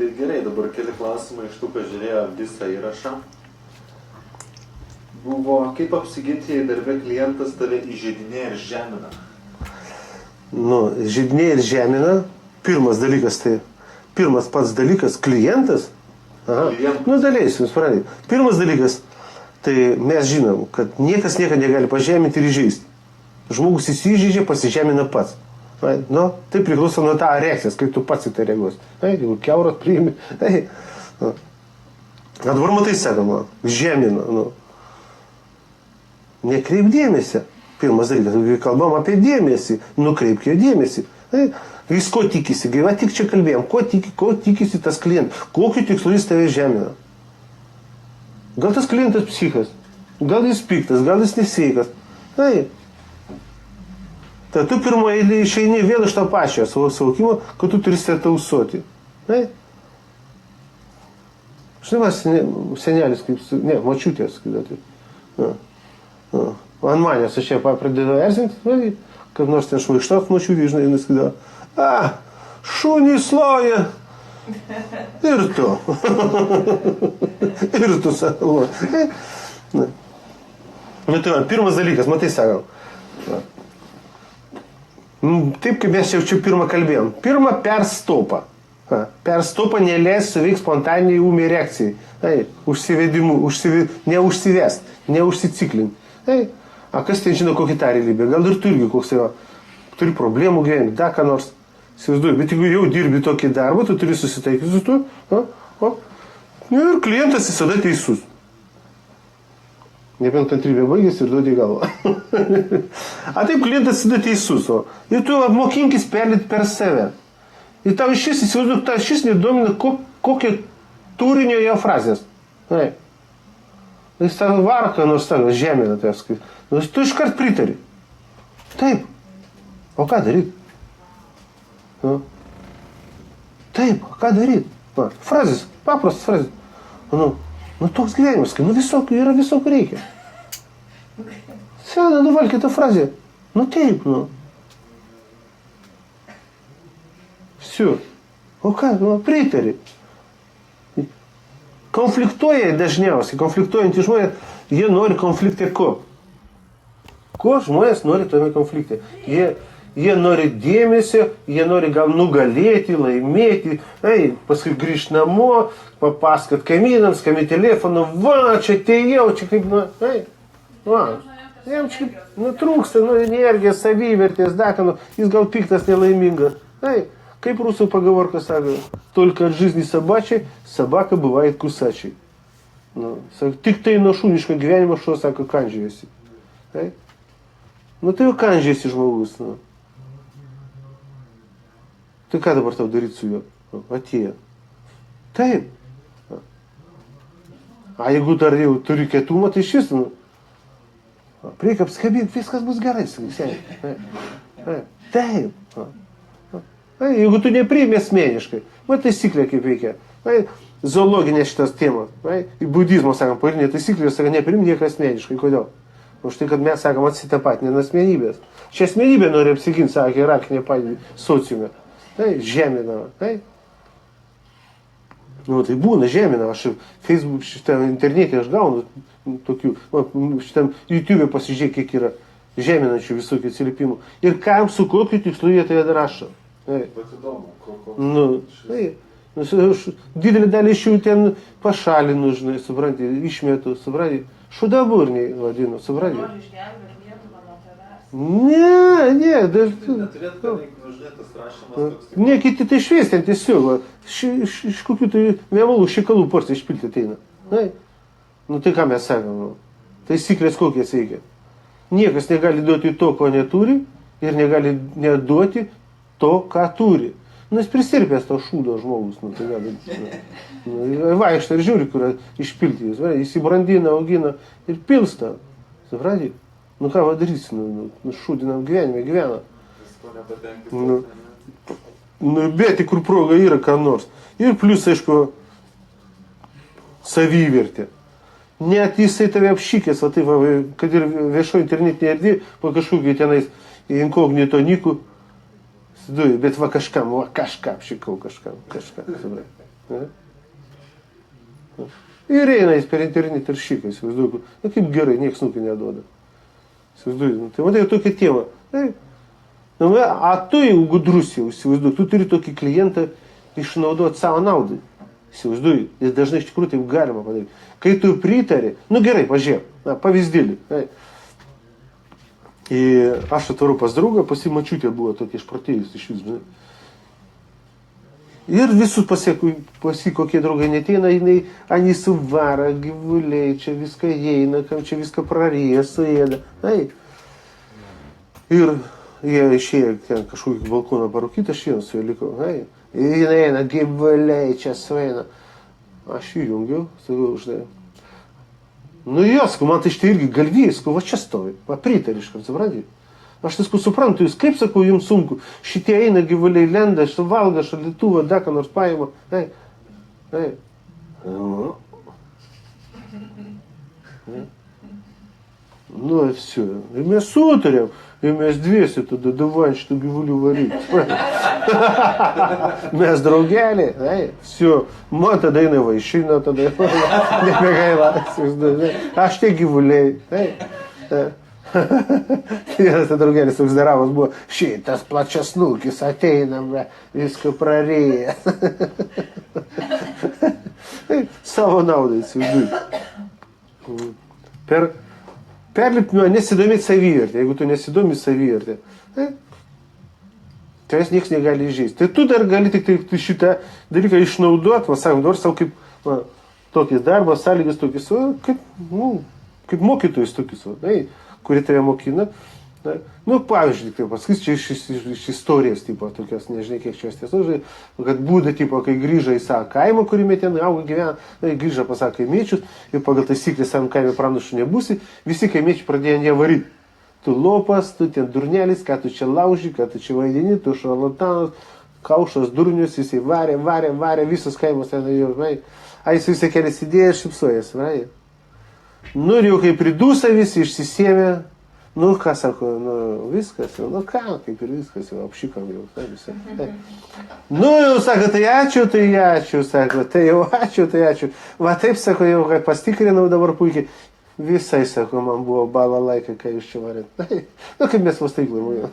Tai gerai, dabar keli klausimai iš tų, kas žiūrėjo visą įrašą. Buvo, kaip apsiginti, jei darbė klientas tave įžeidinėja ir žemina? Nu, žeidinėja ir žemina. Pirmas dalykas, pirmas pats dalykas, klientas. Aha. Nu, daleisiu, jūs pradėjai. Pirmas dalykas, tai mes žinom, kad niekas niekada negali pažeminti ir įžeisti. Žmogus įsižeidžia, pasižemina pats. Nu, tai priklauso nuo tą reakcijas, kaip tu pats į tai reaguosi. Jeigu kiaurat priimi. O dabar matai, sakoma, žemina. Nu. Nekreip dėmesį. Pirmas dalykas, kai kalbam apie dėmesį, nukreipk jo dėmesį. Jis ko tikisi, gyva tik čia kalbėjom, ko tikisi tas klientas, kokiu tikslu jis tave žemina. Gal tas klientas psichas, gal jis piktas, gal jis nesveikas. Tai tu pirmoje eilėje išeini vėl iš to pačio savo suvokimo, kad tu turi save tausoti. Žinai, senelis, močiutės, ant manęs aš čia pradėjau erzinti, kad nors ten šmaištot močiutė, žinai, jis sakydavo, šunys loja. Ir tu. Ir tu, sako. Pirmas dalykas, matai, sakau. Taip, kaip mes jau čia pirmą kalbėjom. Pirma, per stopą. Per stopą neleis suveiks spontaniniai ūmiai reakcijai. Užsivedimu, neužsivest, neužsiciklint. A kas ten žino kokį tą realybę? Gal ir tu irgi koks yra. Turi problemų gyvenime, da ką nors. Įsivaizduoju, bet jeigu jau dirbi tokį darbą, tu turi susitaikyti su tu. Ir klientas visada teisus. Nebent kantrybė baigėsi ir duodi galvą. A taip klientas visada teisus. Ir tu mokinkis perlyti per save. Ir tau išvis, įsivaizduoju, tau išvis nedomina kokio turinio jo frazės. Jis tavo varką nors tavo žemina. Tu iškart pritari. Taip. O ką daryti? Taip, ką daryti? Frazės, paprastas frazės. Nu toks gyvenimas, kai yra visokių reikia. Sena, nuvalkite frazę. Nu taip, Все. O ką, pritari. Konfliktuoja dažniausiai, konfliktuojantys žmonės, jie nori konflikte ko? Ko žmonės nori tame konflikte? Jie nori dėmesio, jie nori gal nugalėti, laimėti, paskui grįžti namo, papasakot kaimynams, skambinti telefonu, va, čia atėjau, čia kaip, jam čia trūksta, energijos, savivertės, jis gal piktas, nelaimingas. Kaip rusų поговорка sako, только от жизни собачьей собака бывает кусачей. Tik tai nuo šuniško gyvenimo šuo, sako, kandžiojasi. Tai jau kandžiojasi žmogus. Tai ką dabar tau daryti su juo? Atėjo. Taip. A jeigu dar jau turi kietumą, tai šis, reikia apskabinti, viskas bus gerai. Taip. Jeigu tu nepriimi asmeniškai, taisyklė kaip veikia. Zoologinė šitas tema. Budizmo, sakom, pagrindinė taisyklė, sako, nepriimi nieką asmeniškai. Kodėl? Už tai, kad mes, sakom, atsitapatinė nuo asmenybės. Šią asmenybę nori apsiginti, sakė, hierarchinė padėtį sociume. Žemina. Tai būna žemina. Aš Facebook, šitame internete aš gaunu tokių, šitam YouTube pasižiūrėk, kiek yra žeminančių visokių atsiliepimų. Ir kam, su kokiu tikslu jie tai rašo. Bet įdomu, didelį dalį iš jų ten pašalinu, žinai, supranti, išmetu, supranti, šudaburniai vadinu, supranti. Nori išgelbėti Lietuvą nuo tavęs? Ne. neturėtų kadangi nužudėtas rašymas toks. Ne, kiti tai švies ten tiesiog, iš kokių tai vėmalų šikalų porciją išpilti ateina. Tai ką mes sakom, taisyklės kokias veikia. Niekas negali duoti to, ko neturi, ir negali neduoti to, ką turi. Jis prisirpęs to šūdo žmogus, tai gali. Vaikšta ir žiūri, kur išpilti jis. Jis įbrandina, augina ir pilsta. Supranti? Ką padarysi, šūdinam gyvenime gyvena. Bet kur proga yra ką nors. Ir plus, aišku, savivertė. Net jisai tave apšykės, kad ir viešo internetinė erdvė, po kažkokį tenais inkognito nikų, bet kažkam apšykau kažkam. Ne? Ir eina jis per internetą ir šyką, įsivaizduoju. Nu kaip gerai, nieks snukį neduoda. Įsivaizduoju. Tai matai, tokį tėvą. Nu, a tu jau gudrus jau, įsivaizduoju. Tu turi tokį klientą išnaudoti savo naudai. Įsivaizduoju. Ir dažnai iš tikrųjų taip galima padaryti. Kai tu pritari, nu gerai, pažiūrėk, pavyzdėlį. Ir aš atvaru pas draugą, pasimačiutė buvo tokia išprotėjus iš vis. Ir visus pasi kokie draugai neteina, они suvara, gyvuliai, čia viską įeina, kam čia viską praryja, suėda. Ir jie išėjo ten kažkokį balkoną parūkyti, aš vienas su juo likau. Ir jie eina, gyvuliai, čia suėda. Aš jį jungiu, sakau, žinai. Nu jos, man tai štai irgi galvijas, va čia stovi, pritariškam, suprantate? Aš tai suprantu, jūs kaip sakau, jums sunku, šitie eina gyvuliai lenda, valgo šaldytuvą, ką nors paima. Nu, ir все. Ir mes sutarėm, ir mes dviesi tada davai šitų gyvulių varyti. Mes draugeliai, все. Man tada eina vaišino, tada nebegaila. Aš tie gyvuliai. Vienas draugelis toks daravas buvo, šitas plačiasnukis ateina, viską praryja. Savo naudai, įsivaizduoju. Perlipti nuo nesidomėti savivertę. Jeigu tu nesidomi savivertę, tai nieks negali įžeisti. Tai tu dar gali tik tai šitą dalyką išnaudoti, sakom, dabar savo kaip tokis darbas, sąlygas tokis, kaip mokytojus tokis, kurie tave mokina. Nu, pavyzdžiui, tai paskais čia iš istorijos, tipo, tokios, nežinai, kiek čia tiesos, kad būda, tipo, kai grįža į savo kaimą, kurime ten auga gyvena, grįža pas savo kaimiečius ir pagal taisyklę savam kaime pranašu nebūsi, visi kaimiečiai pradėjo ją varyti. Tu lopas, tu ten durnelis, ką tu čia lauži, ką tu čia vaidini, tu šarlatanas, kaušas, durnius, jisai varė, visos kaimas ten jau, a jis visą kelią sėdėjo ir šipsuojas, Nu ir jau kai pridūsa visi, išsisėmė, nu ką sako, nu viskas jau, nu ką, kaip ir viskas jau, apšykam jau, visą. Nu jau sako, tai ačiū, sako, tai jau ačiū. Va taip sako, jau kai pastikrinau dabar puikiai, visai sako, man buvo bala laika, kai jūs čia varėt. Nu kaip mes vastaiklam,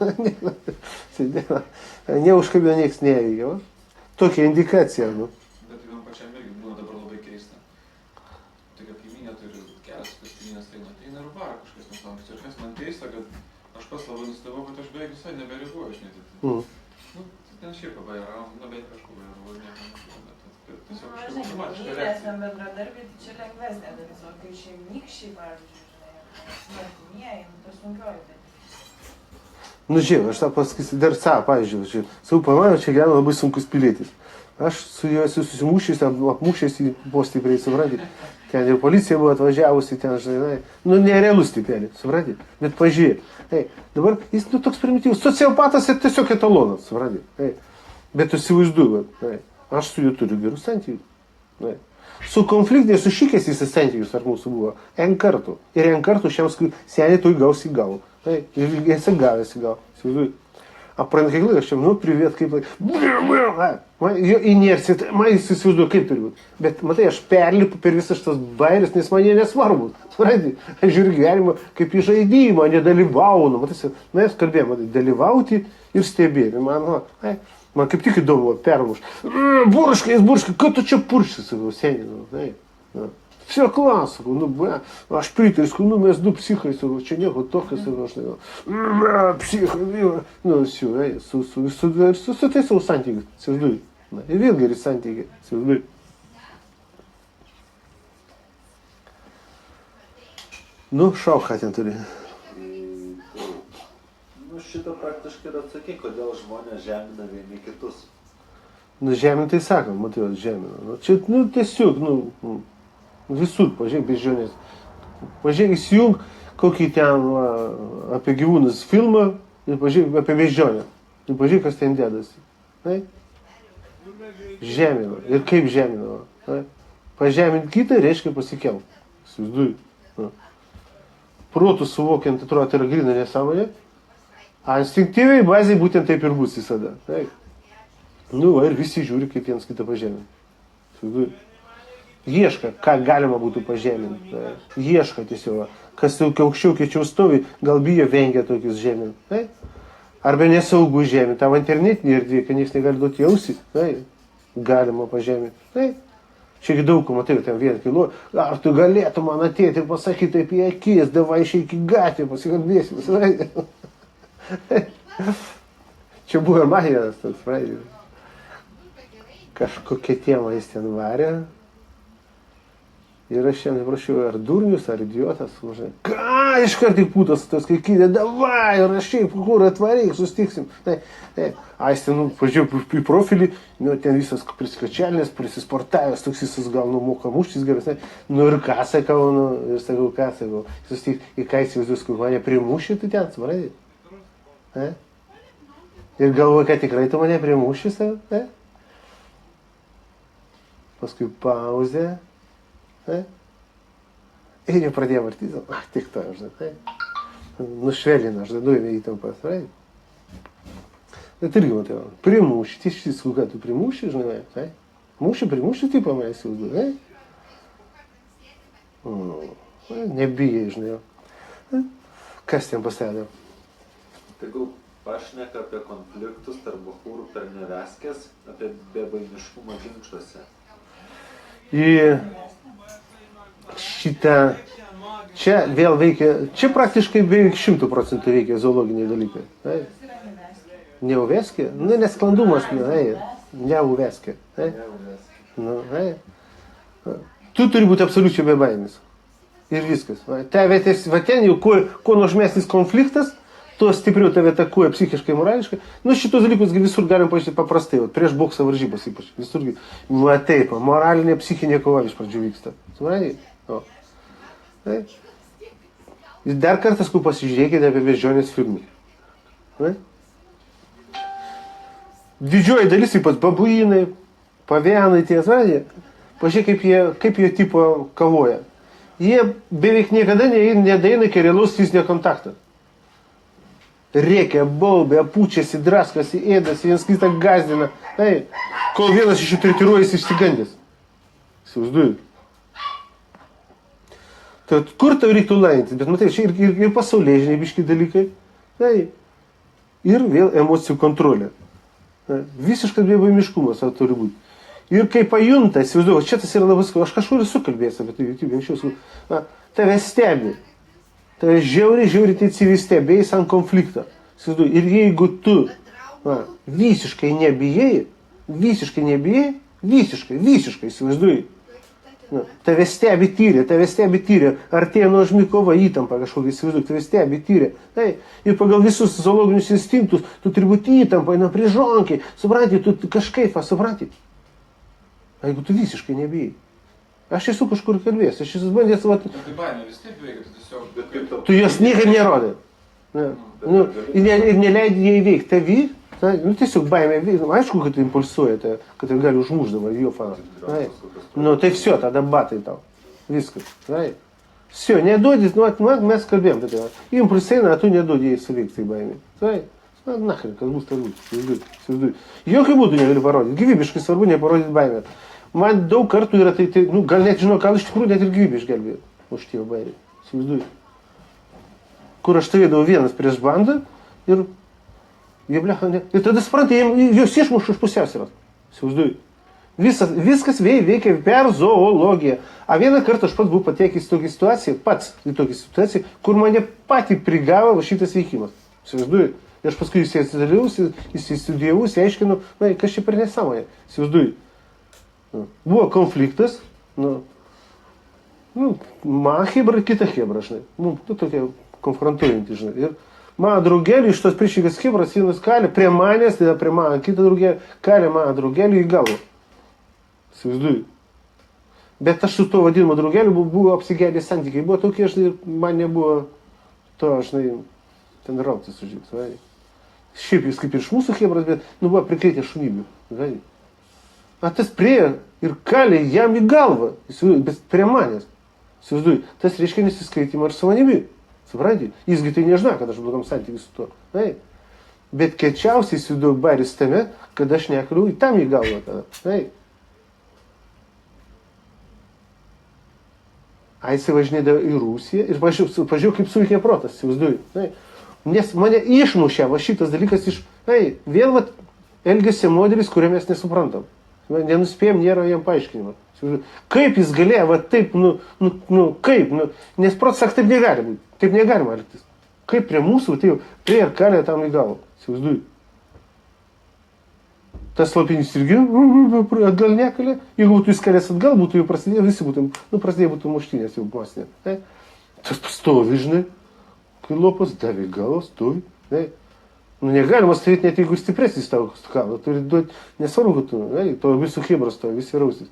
sėdėjo, neužkabino nieks neįvykė, tokia indikacija, nu. Bet man pačiam irgi būna dabar labai keista. Tokia kaiminė turi kelias, kas kaiminės eina ir varo kažkas nesąmonės. Ir kas man keista, kad aš pats labai nustebau, kad aš beveik visai nebereaguoju, aš net. Nu, ten šiaip pabairam, nu bet kažkur bairavau, nieko nebuvo. Tiesiog kažkaip automatiškai reakcija. Vyresniam bendradarbiai, tai čia lengvesnė dalis, o kai šeimynykščiai, pavyzdžiui, artimieji, tai sunkioji dalis. Nu žiūrėjau, aš tą pasakysiu, dar savo, pavyzdžiui, savo pamaniau, čia gyvena labai sunkus pilietis. Aš su juo esu susimušęs, apmušęs į po stipriai, suprantate. Ten ir policija buvo atvažiavusi, ten, žinai, nu nerealus tipelį, suprantate. Bet pažiūrėjau. Dabar jis toks primityvus, sociopatas ir tiesiog etalonas, suprantate. Bet įsivaizduoju, aš su juo turiu gerus santykius. Su konfliktiniais, su šykės jis santykius ar mūsų buvo N kartų. Ir N kartų šiam seniai tu įgaus į galvą. Ir esi gavęs į galvą. Įsivaizduoju. А praeina kiek aš jam, nu, привет, kaip... Jo inercija, man jis įsivaizduoju, kaip turi būti. Bet, matai, aš perlipu per visas šitas bairis, nes man jie nesvarbu. Aš žiūriu gyvenimą kaip į žaidimą, nedalyvaunu. Matai, mes kalbėjome, dalyvauti ir stebėti. Man kaip tik įdomu, permuš. Burškai, ką tu čia purškai, sakau, seniai. Все класс, sakau, nu, aš pritariu, sakau, nu, mes du psichai, sakau, čia nieko tokio, sakau, aš nežinau, psichai, nu, su tai savo santykius, įsivaizduoju, ir vėl geri santykiai, įsivaizduoju. Nu, šauk, ką ten turi. Nu, šitą praktiškai ir atsakyk, kodėl žmonės žemina vieni kitus. Nu, žemintai sakom, matai, žemina. Nu, čia, nu, tiesiog, nu, visur, pažiūrėk, bežionės. Pažiūrėk, įsijung kokį ten apie gyvūnus filmą ir pažiūrėk apie bežionę. Ir pažiūrėk, kas ten dedasi. Žemina. Ir kaip žemina. Pažeminti kitą reiškia pasikelti. Įsivaizduoju. Protų suvokiant, atrodo, tai yra grina nesąmonė. A instinktyviai bazai būtent taip ir bus visada. Nu, ir visi žiūri, kaip vienas kitą pažemina. Įsivaizduoji. Ieška, ką galima būtų pažeminti. Tai. Ieška tiesiog. Kas jau aukščiau, kiečiau stovi, gal bijo, vengia tokius žeminti. Tai. Arba nesaugu žeminti. Tavo internetinė erdvė, kad niekas negali duoti jausį. Tai. Galima pažeminti. Tai. Čia daug, matai, ten vieną kilo. Ar tu galėtum man ateiti ir pasakyti apie akis, davai išeik į gatvę, pasikalbėsim. Čia buvo man vienas toks pradėjimas. Kažkokia tema jis ten varė. Ir aš šiandien prašiau, ar durnius, ar idiotas. Ką, iškart į putas, tas kaikydė, davai, rašai, kur atvaryk, sustiksim. A, jis ten, pažiūrėjau į profilį, ten visas prisikačialinės, prisisportavęs, toks visas gal moka muštis geras. Ir ką sakau, ir sakau, ką sakau. Sustik, į ką įsivaizduos, kur mane primušė, tu ten, supranti? Ir galvoju, kad tikrai tu mane primušė, savo. Paskui pauzė. Ir jie pradėjo vartyti, tik to, žinai, nušvelina, aš duojame įtampas, Bet irgi matai, primuši, tiesiog, ką tu primuši, žinai, primuši, taip mane įsivaizduoju, nebijai, žinai, kas ten pastatė? Tegul pašneka apie konfliktus tarp bachūrų per neveskės, apie bebaimiškumą ginčuose. Šitą, čia vėl veikia, čia praktiškai beveik 100% veikia zoologiniai dalykai. Neuveskė? Nesklandumas, neuveskė. Tu turi būti absoliučiai bebaimis. Ir viskas. Tave ten jau, kuo nuožmesnis konfliktas, tuo stipriau tave atakuoja psichiškai, morališkai. Šitos dalykus visur galim pažiūrėti paprastai, prieš boksą varžybas ypač. Visur, taip, moralinė, psichinė kova iš pradžių vyksta. Supranti? Ir dar kartą pasižiūrėkite apie beždžionės filmą. Didžioji dalis, ypač babuinai, pavianai, pažiūrėk, kaip jie tipo kavoja. Jie beveik niekada nedaina iki realaus fizinio kontakto. Rėkia, baubia, pučiasi, draskasi, ėdasi, vienas kitą gazdina. Kol vienas iš jų tretiruojasi išsigandęs. Įsivaizduoju. Tai kur tau reiktų laimėtis? Bet matai, čia ir pasaulyje žinaibiški dalykai. Ir vėl emocijų kontrolė. Visiškas bebaimiškumas turi būti. Ir kai pajunta, įsivaizduoju, čia tas yra labai skau, aš kažkur esu kalbėjęs apie tai YouTube, anksčiau, tave stebi. Tave žiauriai intensyviai stebėjais ant konflikto. Ir jeigu tu visiškai nebijai, visiškai, įsivaizduoji, tave stebi tyrė, artėja nuožmi kova, įtampa kažkokia, įsivaizduoji, tave stebi tyrė. Ir pagal visus zoologinius instinktus, tu turi būti įtampai, priežonkiai, supranti, tu kažkaip, supranti. Jeigu tu visiškai nebijai. Aš esu kažkur kalbėjęs, aš esu bandęs... Tai baimė vis taip veikia, tu tiesiog... Tu jos niekad nerodai. Ir neleidai jie įveikti tavi, tiesiog baimė veikia. Aišku, kad impulsuoja, kad tai gali užmuždama jo faną. Tai все, tada batai tau. Viskas. Все, neduodit, mes kalbėjom. Impulsai, tu neduodi jai suveikti tai baimė. Nahrin, kas bus, tas bus. Jokių būdų negali parodyti. Gyvybiškai svarbu neparodyti baimę. Man daug kartų yra gal net žinau, gal iš tikrųjų net ir gyvybę išgelbėjo už tėvą bairį. Įsivaizduoju. Kur aš stovėdavau vienas prieš bandą ir jie blecha, ne. Ir tada suprantai, jos išmuša iš pusiausvyros. Įsivaizduoju. Viskas veikia per zoologiją. A vieną kartą aš pats buvau patekęs į tokią situaciją, kur mane patį prigavo šitas veikimas. Įsivaizduoju. Ir aš paskui įsistudijavau, įsiaiškinau, kas čia per nesąmonė. Įsivaizduoju. Buvo konfliktas, man hebra, kita hebra, žinai. Tokia konfrontuojanti, žinai. Ir mano draugelį iš tos priešingas hebras vienas kalė prie manęs, tada prie mano kitą draugelį, kalė mano draugelį į galvą. Įsivaizduoju. Bet aš su to vadinimo draugeliu buvo apsigėdę santykiai. Buvo tokie, žinai, man nebuvo to, žinai, ten rautis už jį. Šiaip jis kaip ir iš mūsų hebras, bet buvo prikreitę šunybių. Žinai. A tas priejo ir kalė jam į galvą, bet prie manęs. Įsivaizduoju, tas reiškia nesiskaitimą ir su manimi. Supranti? Jisgi tai nežino, kad aš blogam santykiu su tuo. Bet kečiausiai įsivaizduoju bairis tame, kad aš nekliu į tam į galvą tada. A jisai važinėdavo į Rusiją ir pažiūrėjau, kaip suveikė protas, įsivaizduoju. Nes mane išmušė va šitas dalykas iš, vėl va elgesio modelis, kurio mes nesuprantam. Nenuspėjom, nėra jam paaiškinimo. Kaip jis galėjo, va taip, kaip, nes protas sako, taip negali būti, taip negalima elgtis. Kaip prie mūsų, tai jau prie ir kalė tam į galvą, įsivaizduoju. Tas slapinys irgi atgal nekalė, jeigu būtų jis kalės atgal, būtų jau prasidėjo, visi būtų muštynės jau masinė. Tas pastovi, žinai, kai lopas davė galvą, stovi. Negalima stovėti net jeigu stipresnis tavo kalą, turi duoti, nesvarbu, tu, to visų chebras stovi, visi rausis.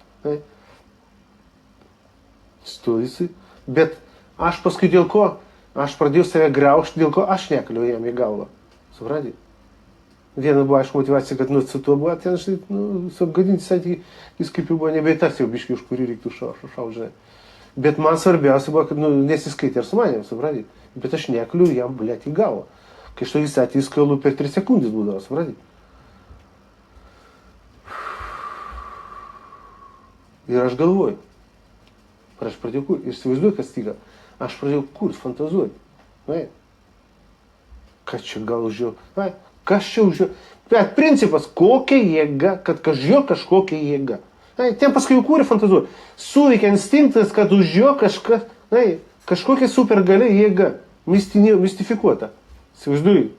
Stovisi, bet aš paskui dėl ko, aš pradėjau save graužti, dėl ko aš nekaliu jam į galvą. Supranti? Viena buvo, aišku, motivacija, kad su tuo buvo, ten, žinai, suapgadinti santykį, jis kaip jau buvo nebeitas jau biškai, už kurį reiktų šaužinai. Bet man svarbiausia buvo, kad nesiskaitė ir su manėm, supranti? Bet aš nekaliu jam, blėt, į galvą. Kai iš to jis ateis kalu per 3 sekundės būdavo, supranti? Ir aš galvoju. Ir aš pradėjau kurti. Ir įsivaizduoju, kas tyga. Aš pradėjau kurti, fantazuoti. Kas čia gal už jo? Kas čia už jo? Bet principas, kokia jėga, kad kažkokia jėga. Ten paskui jau kūrė fantazuoja. Suveikia instinktas, kad už jo kažkas, kažkokia supergalia jėga, mistifikuota. Įsivaizduoju.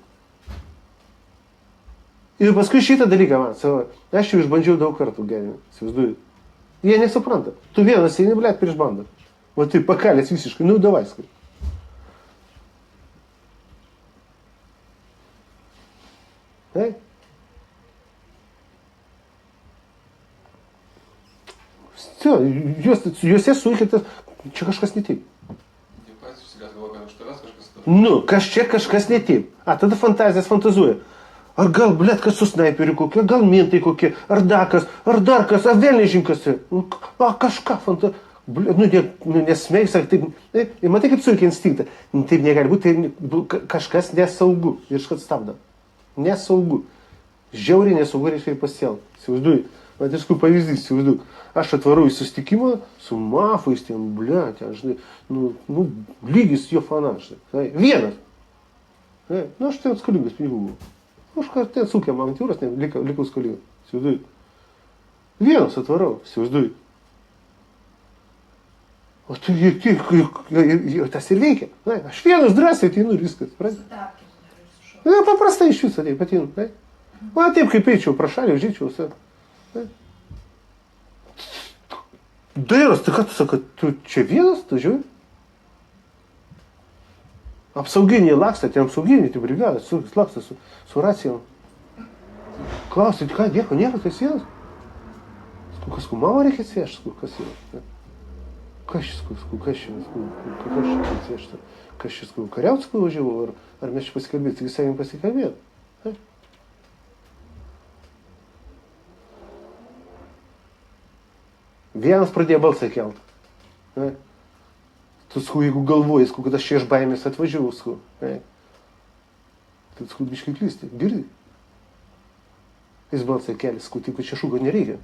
Ir paskui šitą dalyką man, aš jau išbandžiau daug kartų gyvenime. Įsivaizduoju. Jie nesupranta. Tu vienas eini, blėt, prieš bandą. Va tai pakalės visiškai, davai skai. Juose suikytas, čia kažkas ne taip. Jie patys išsigąs galvoja, kad už tavęs kažkas taip. Kažkas ne taip. Tada fantazijas fantazuoja. Ar gal, blėt, kas su snaiperiu kokie, gal mentai kokie, ar dakas, ar dar kas, ar vėl nežinkas. Kažką fantazuoja. Nesmėg, sak, taip. Ir matai, kaip suikia instinktą. Taip negali būti, tai kažkas nesaugu. Ir iškart stabda. Nesaugu. Žiauriai nesaugu reiškia ir pasielgti. Įsivaizduoju. Man tiesiog pavyzdys, įsivaizduoju. Aš atvarau į susitikimą su mafais, ten, blėt, žinai, lygis jo fanas, žinai. Vienas. Aš ten skolingas pinigų buvau. Aš ten sūkėm avantūras, likau skolingas. Įsivaizduoju. Vienas atvarau, įsivaizduoju. O tai tas ir veikia. Aš vienas drąsiai ateinu ir viskas. Paprastai iš viso taip ateinu. Man taip kaip eičiau, prašalį, užžyčiau. Dairos, tai ką tu sakai, tu čia vienas, tu žiūri? Apsauginiai laksta, ten apsauginiai, tai brigada, laksta su racijom. Klausia, ką, nieko nėra, tai vienas? Kas kumavo reikia atsiešti, kas yra? Kas šis, kariauts važiavau, ar mes čia pasikalbėti, tik savim pasikalbėti. Vienas pradėjo balsą kelti. Tu, jeigu galvoji, kad aš čia iš baimės atvažiavau, tai biškai klysti, girdi. Jis balsą keli, taip, kad čia šūko nereikia.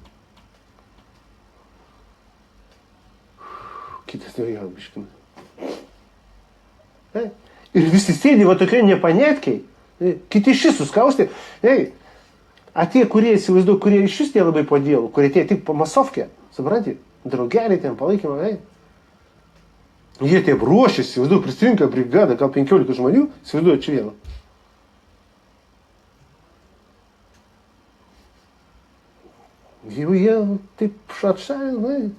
Kitas nereikia biškai. Ir visi sėdi va tokie nepanetkiai. Kiti šis suskausti. Atėjo, kurie įsivaizduoja, kurie iš šis nelabai padėjo, kurie atėjo tik po masovkę. Supranti, draugeliai ten palaikymą, Jie taip ruošiasi, įsivaizduoju, prisirinka brigadą, gal 15 žmonių, įsivaizduoju, čia vieną. Jeigu jie taip šatšalė,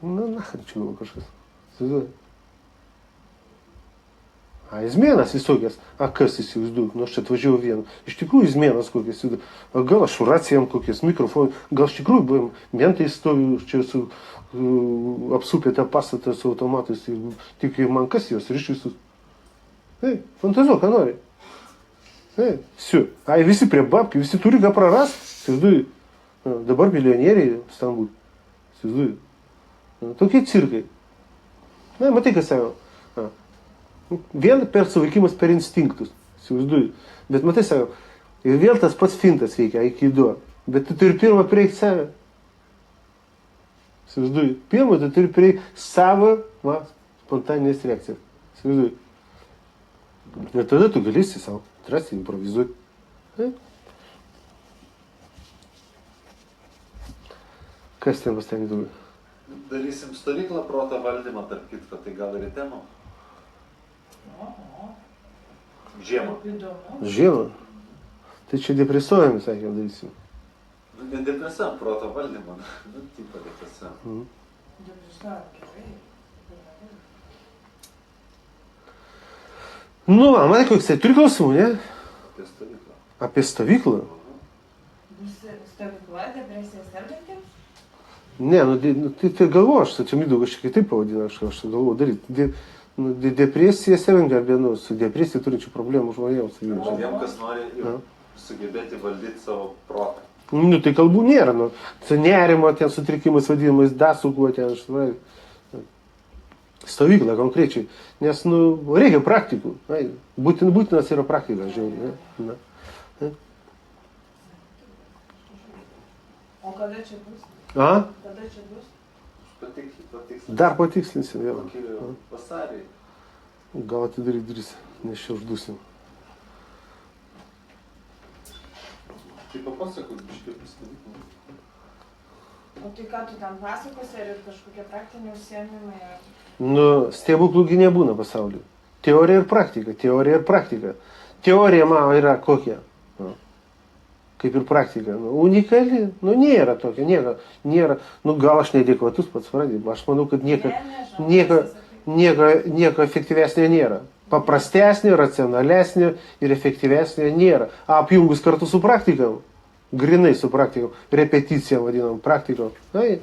čia buvo kažkas, įsivaizduoju. Izmėnas visokias, kas įsivaizduoju, aš čia atvažiavau vieną. Iš tikrųjų izmėnas kokias, gal aš racijam kokias, mikrofonai, gal iš tikrųjų buvom mentai stovi, čia su apsupė tą pastatą su automatais, tik man kas jos, ir iš visus. Fantazuok, ką nori. Siu. Visi prie babkių, visi turi ką prarast, įsivaizduoju. Dabar milijonieriai stambut, įsivaizduoju. Tokie cirkai. Matai, kas savo. Vėl per suveikimas per instinktus, įsivaizduoju. Bet matai, savo, ir vėl tas pats fintas veikia, aikido. Bet tu turi pirmą prieiti save. Įsivaizduoju. Pirma, tu turi prieiti savo spontaninės reakcijas. Įsivaizduoju. Ir tada tu galėsi savo atrasti, improvizuoti. Kas ten pas ten daugiau? Darysim stovyklą proto valdymą, tarp kitko, tai gal ir į temą. Oho, Žiemą. kaip įdomu. Žiemą. Tai čia depresuojami, sakė, darysim. Nu, ne depresuojam, proto valdymą. Nu, tipo depresuojam. Depresuojam, gerai. Nu, va, matai, koks tai turi klausimų, ne? Apie stovyklą. Apie stovyklą? Bus stovykla depresija sergantiems? Ne, tai galvoju, aš čia Mindaugas šiek tiek kitaip pavadina, aš galvoju daryti. Depresija sergant arba su depresija turinčių problemų žmonėms. Žmonėm, kas nori sugebėti valdyti savo protą. Nu, tai kalbų nėra, nu. Su nerimo, ten sutrikimais vadinamais, dasukuo, ten, štai. Stovykla konkrečiai. Nes, nu, reikia praktikų. Būtinas yra praktika, žiūrėjau. Ne? O kada čia bus? A? Kada čia bus? Patikslinti. Dar patikslinsim vėl. Kokį vasarį. Gal atidaryt duris, nes čia uždusim. Tai papasakot, biškai apie stovyklą. O tai ką tu ten pasakosi, ar ir kažkokie praktiniai užsiėmimai? Ar... Nu, stebuklųgi nebūna pasaulyje. Teorija ir praktika, teorija ir praktika. Teorija mano yra kokia? Nu, kaip ir praktika. Nu, unikali. Nu, nėra tokia, nėra. Nu, gal aš nedėkvatus pats pradėjau. Aš manau, kad nieko efektyvesnio nėra. Paprastesnio, racionalesnio ir efektyvesnio nėra. Apjungus kartu su praktikam. Grinai su praktikom. Repeticija vadinam praktikom. Tai.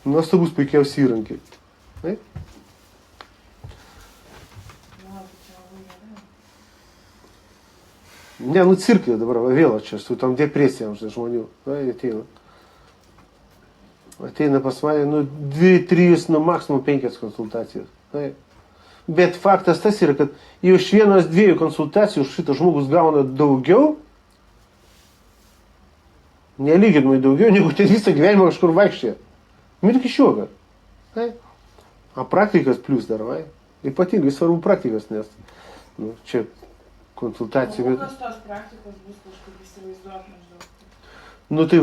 Nuostabus puikiausi įrankiai. Tai. Ne, nu cirkai dabar vėl čia su tom depresijom žmonių. Tai ateina. Ateina pas mane, nu, 2, 3, nu, maksimum 5 konsultacijos. Tai. Bet faktas tas yra, kad jau iš 1-2 konsultacijų šitas žmogus gauna daugiau, nelyginamai daugiau, negu ten visą gyvenimą kažkur vaikščia. Mirki šioką. Tai. A praktikas plus dar, vai. Ypatingai svarbu praktikas, nes nu, čia konsultacijų. Kokios tos praktikos bus kažkaip įsivaizduot maždaug? Nu tai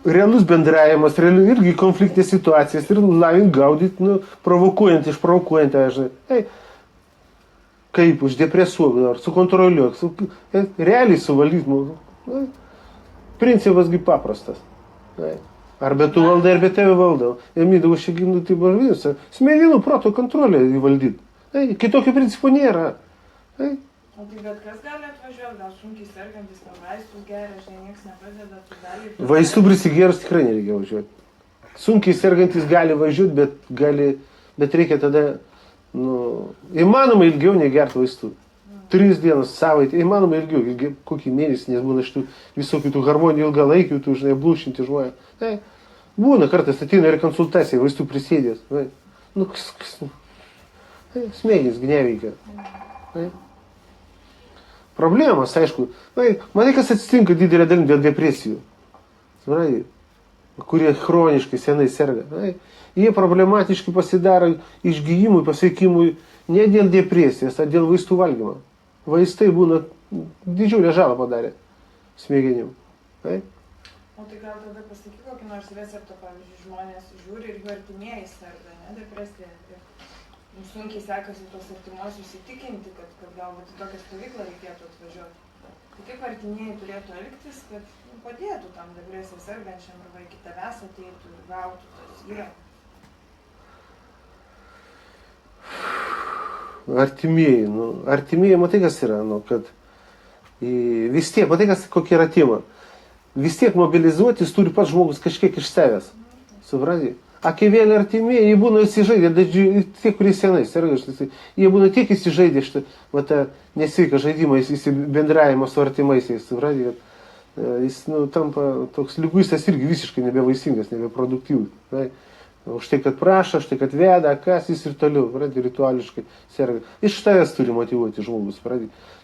realus bendravimas, irgi konfliktinės situacijas ir lavint gaudyti, nu, provokuojant, išprovokuojant, žinai. Ei, kaip uždepresuok, ar sukontroliuok, realiai suvaldyti. Nu, principasgi paprastas. Ei. Arba tu valdai, arba tave valdau. Ir Mindaugas šiek tiek, nu, tai važinėsi. Smegenų proto kontrolę įvaldyti. Ei, kitokio principo nėra. Ei. O tai bet kas gali atvažiuoti, gal sunkiai sergantis, gal vaistus geria, žinai, niekas nepadeda, tu gali... Vaistų prisigėrus tikrai nereikia važiuoti. Sunkiai sergantis gali važiuoti, bet reikia tada, nu, įmanoma ilgiau negerti vaistų. 3 dienas, savaitę, įmanoma ilgiau, kokį mėnesį, nes būna šitų visokių tų harmonijų ilgalaikių, tų, žinai, blūšinti žmonės. Tai, būna kartais ateina ir konsultacija, vaistų prisėdės. Tai, nu, smegenys neveikia. Tai. Problemas, aišku, matai, kas atsitinka didelė dalim dėl depresijų, kurie chroniškai senai serga. Jie problematiškai pasidaro išgyjimui, pasiekimui ne dėl depresijos, o dėl vaistų valgymo. Vaistai būna didžiulę žalą padarę smegenim. O tai gal tada pasakyk kokį nors receptą, pavyzdžiui, žmonės žiūri ir jų artimieji serga, ne, depresija. Ir sunkiai sekasi tos artimuosius įtikinti, kad galbūt į tokią stovyklą reikėtų atvažiuoti. Tai kaip artimieji turėtų elgtis, kad padėtų tam depresiją sergančiam arba iki tavęs ateitų ir gautų tos įrankius? Artimieji, matai kas yra, nu, kad vis tiek, matai kas, kokia yra tema. Vis tiek mobilizuotis turi pats žmogus kažkiek iš savęs. Supranti? A kai vėl artimieji, jie būna įsižaidę, tie, kurie senai serga, jie būna tiek įsižaidę šitą nesveiką žaidimą, bendravimą su artimaisiais. Supranti? Jis tampa toks liguistas irgi visiškai nebevaisingas, nebeproduktyvus. Už tai, kad prašo, už tai, kad veda, kas jis ir toliau, rituališkai serga. Iš tavęs turi motyvuoti žmogus,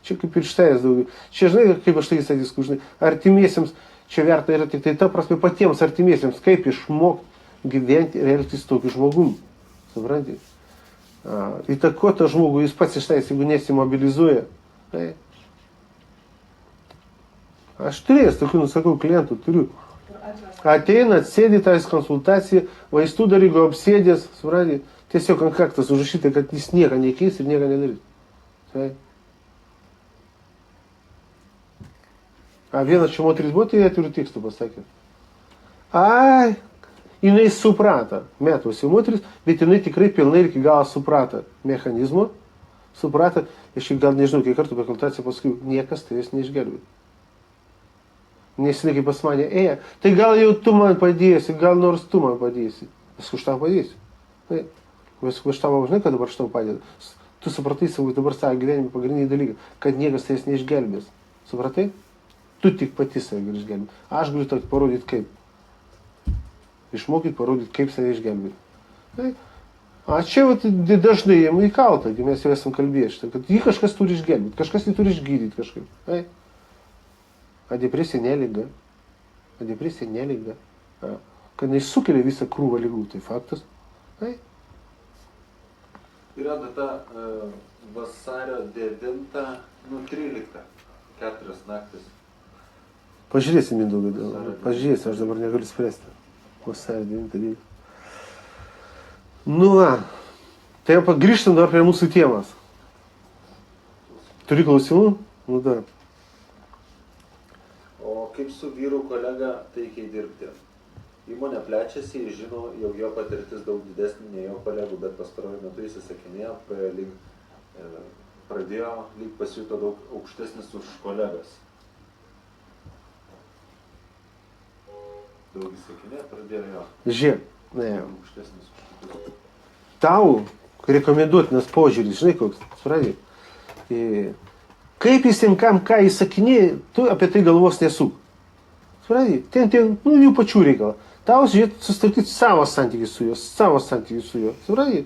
čia kaip ir iš tavęs daugiau. Čia, žinai, kaip aš tai sakys, žinai, artimiesiems, Čia verta yra tik tai ta prasme patiems artimiesiems, kaip išmokti gyventi ir elgtis tokiu žmogumi. Suprantate? Įtakuotą žmogų jis pats ištais, jeigu nesimobilizuoja. Tai. Aš turėjęs tokių, nusakau, klientų turiu. Ateina, sėdi tais konsultaciją, vaistų dar jeigu apsėdės, suprantate, tiesiog ant kaktas užrašyta, kad jis nieko nekeis ir nieko nedarys. Tai. Vienas čia moteris buvo, tai jie turiu tekstų pasakė. Ai, jinai suprata, metuose moteris, bet jinai tikrai pilnai ir iki galo suprata mechanizmo, suprata, aš gal nežinau, kiek kartų per konsultaciją paskui niekas tavęs neišgelbė. Nes jinai kaip pas mane, tai gal jau tu man padėsi, gal nors tu man padėsi. Aš už tau padėsiu. Tai, aš tau žinai, kad dabar aš tau padėdu. Tu supratai savo dabar savo gyvenime pagrindinį dalyką, kad niekas tavęs neišgelbės. Supratai? Tu tik pati save gali išgelbėti. Aš galiu tau parodyti kaip. Išmokyti parodyti, kaip save išgelbėti. Tai, čia vat, dažnai jam įkalta, kai mes jau esam kalbėję šitą, kad jį kažkas turi išgelbėti, kažkas jį turi išgydyti kažkaip. Tai. A depresija neliga. A depresija neliga. Kad jis sukelia visą krūvą ligų, tai faktas. Tai. Yra data vasario 9, 13, 4 naktis. Pažiūrėsim, Mindaugai, pažiūrėsim, aš dabar negaliu spręsti. Vasario 9. Nu va, tai jau grįžtam dabar prie mūsų temos. Turi klausimų? Nu dar. O kaip su vyru kolega taikiai dirbti? Įmonė plečiasi, jis žino, jog jo patirtis daug didesnė nei jo kolegų, bet pastaruoju metu jis įsakinėjo, pradėjo lyg pasijuto daug aukštesnis už kolegas. Daug įsakinėjo, pradėjo jo. Žiūrėk, aukštesnis už kitus. Tau rekomenduotinas požiūris, žinai koks, supranti? Kaip jis kam ką įsakinėja, tu apie tai galvos nesuk. Supranti? Ten, jų pačių reikalą. Tau, žiūrėt, sustatyti savo santykius su juo, supranti?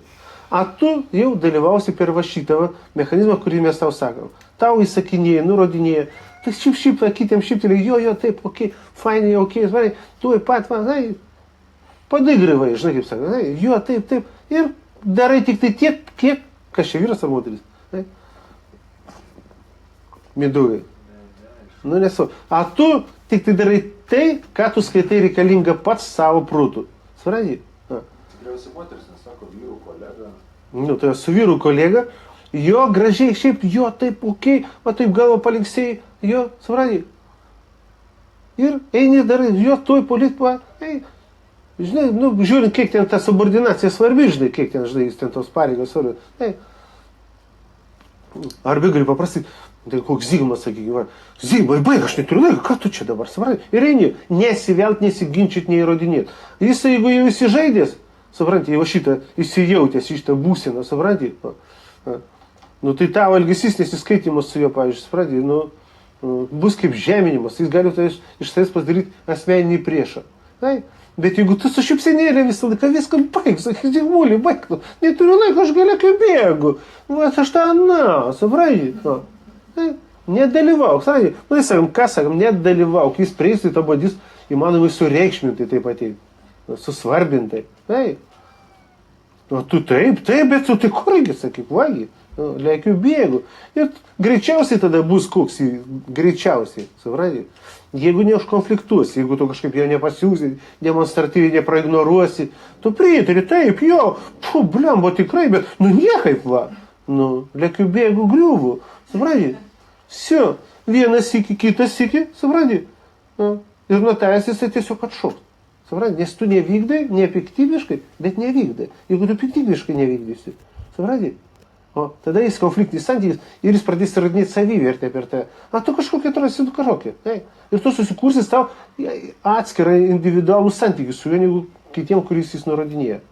A tu jau dalyvausi per va šitą mechanizmą, kurį mes tau sakom. Tau įsakinėja, nurodinėja, tai šiaip, kitiem šiptelė, jo, taip, okei, fainai, okei, žinai, tu pat, žinai, padaigryvai, žinai, kaip sakai, žinai, jo, taip, ir darai tik tai tiek, kiek, kas čia vyras ar moteris, žinai. Mindaugai. Nu, nesu. A tu tik tai darai tai, ką tu skaitai reikalinga pats savo prūtų. Supranti? Tikriausiai moteris nesako vyrų kolega. Nu, tai su vyrų kolega, jo gražiai, šiaip, jo, taip, okei, va taip galvo palinksėjai, jo, supranti? Ir eini darai, jo, tuoj politpa, žinai, nu, žiūrint, kiek ten ta subordinacija svarbi, žinai, kiek ten, žinai, jis ten tos pareigos svarbi. Arba gali paprastai, tai koks Zigmas, sakykime, Zigmai, baig, aš neturiu laiko, ką tu čia dabar, supranti? Ir eini, nesivelt, nesiginčyti, neįrodinėti. Jis, jeigu jau įsižaidės, supranti, jau šitą įsijautęs į šitą būseną, supranti? Nu, tai tavo elgesys nesiskaitimas su juo, pavyzdžiui, supranti, bus kaip žeminimas, jis gali tai iš savęs pasidaryti asmeninį priešą. Bet jeigu tu su šipsenėlė visą laiką viską baig, sakai, Zigmulį, baig, neturiu laiko, aš galėkiu bėgu, aš tą, supranti, nedalyvauk, supranti, sakom, nedalyvauk, jis prieis, tai bandys įmanomai sureikšminti taip ateit, susvarbintai, o tu taip, bet tu tai kurgi, sakyk, vagi, lėkiu bėgu, ir greičiausiai tada bus koks, greičiausiai, supranti. Jeigu neužkonfliktuosi, jeigu tu kažkaip jo nepasiūsi, demonstratyviai nepraignoruosi, tu pritari, taip, jo, blembo tikrai, bet, niekaip va, lėkiu bėgu griuvu, supranti, Sio, vienas iki, kitas iki, supranti, ir nuo tavęs jisai tiesiog atšoks, supranti, nes tu nevykdai, nepiktybiškai, bet nevykdai, jeigu tu piktybiškai nevykdysi, supranti. O tada jis konfliktinis santykis ir jis pradės įrodinėti savivertę per tai. Tu kažkokia atrasi, kažkokia. Ir tu susikursis tau atskirą individualų santykį su juo, negu kitiem, kuris jis nurodinėja.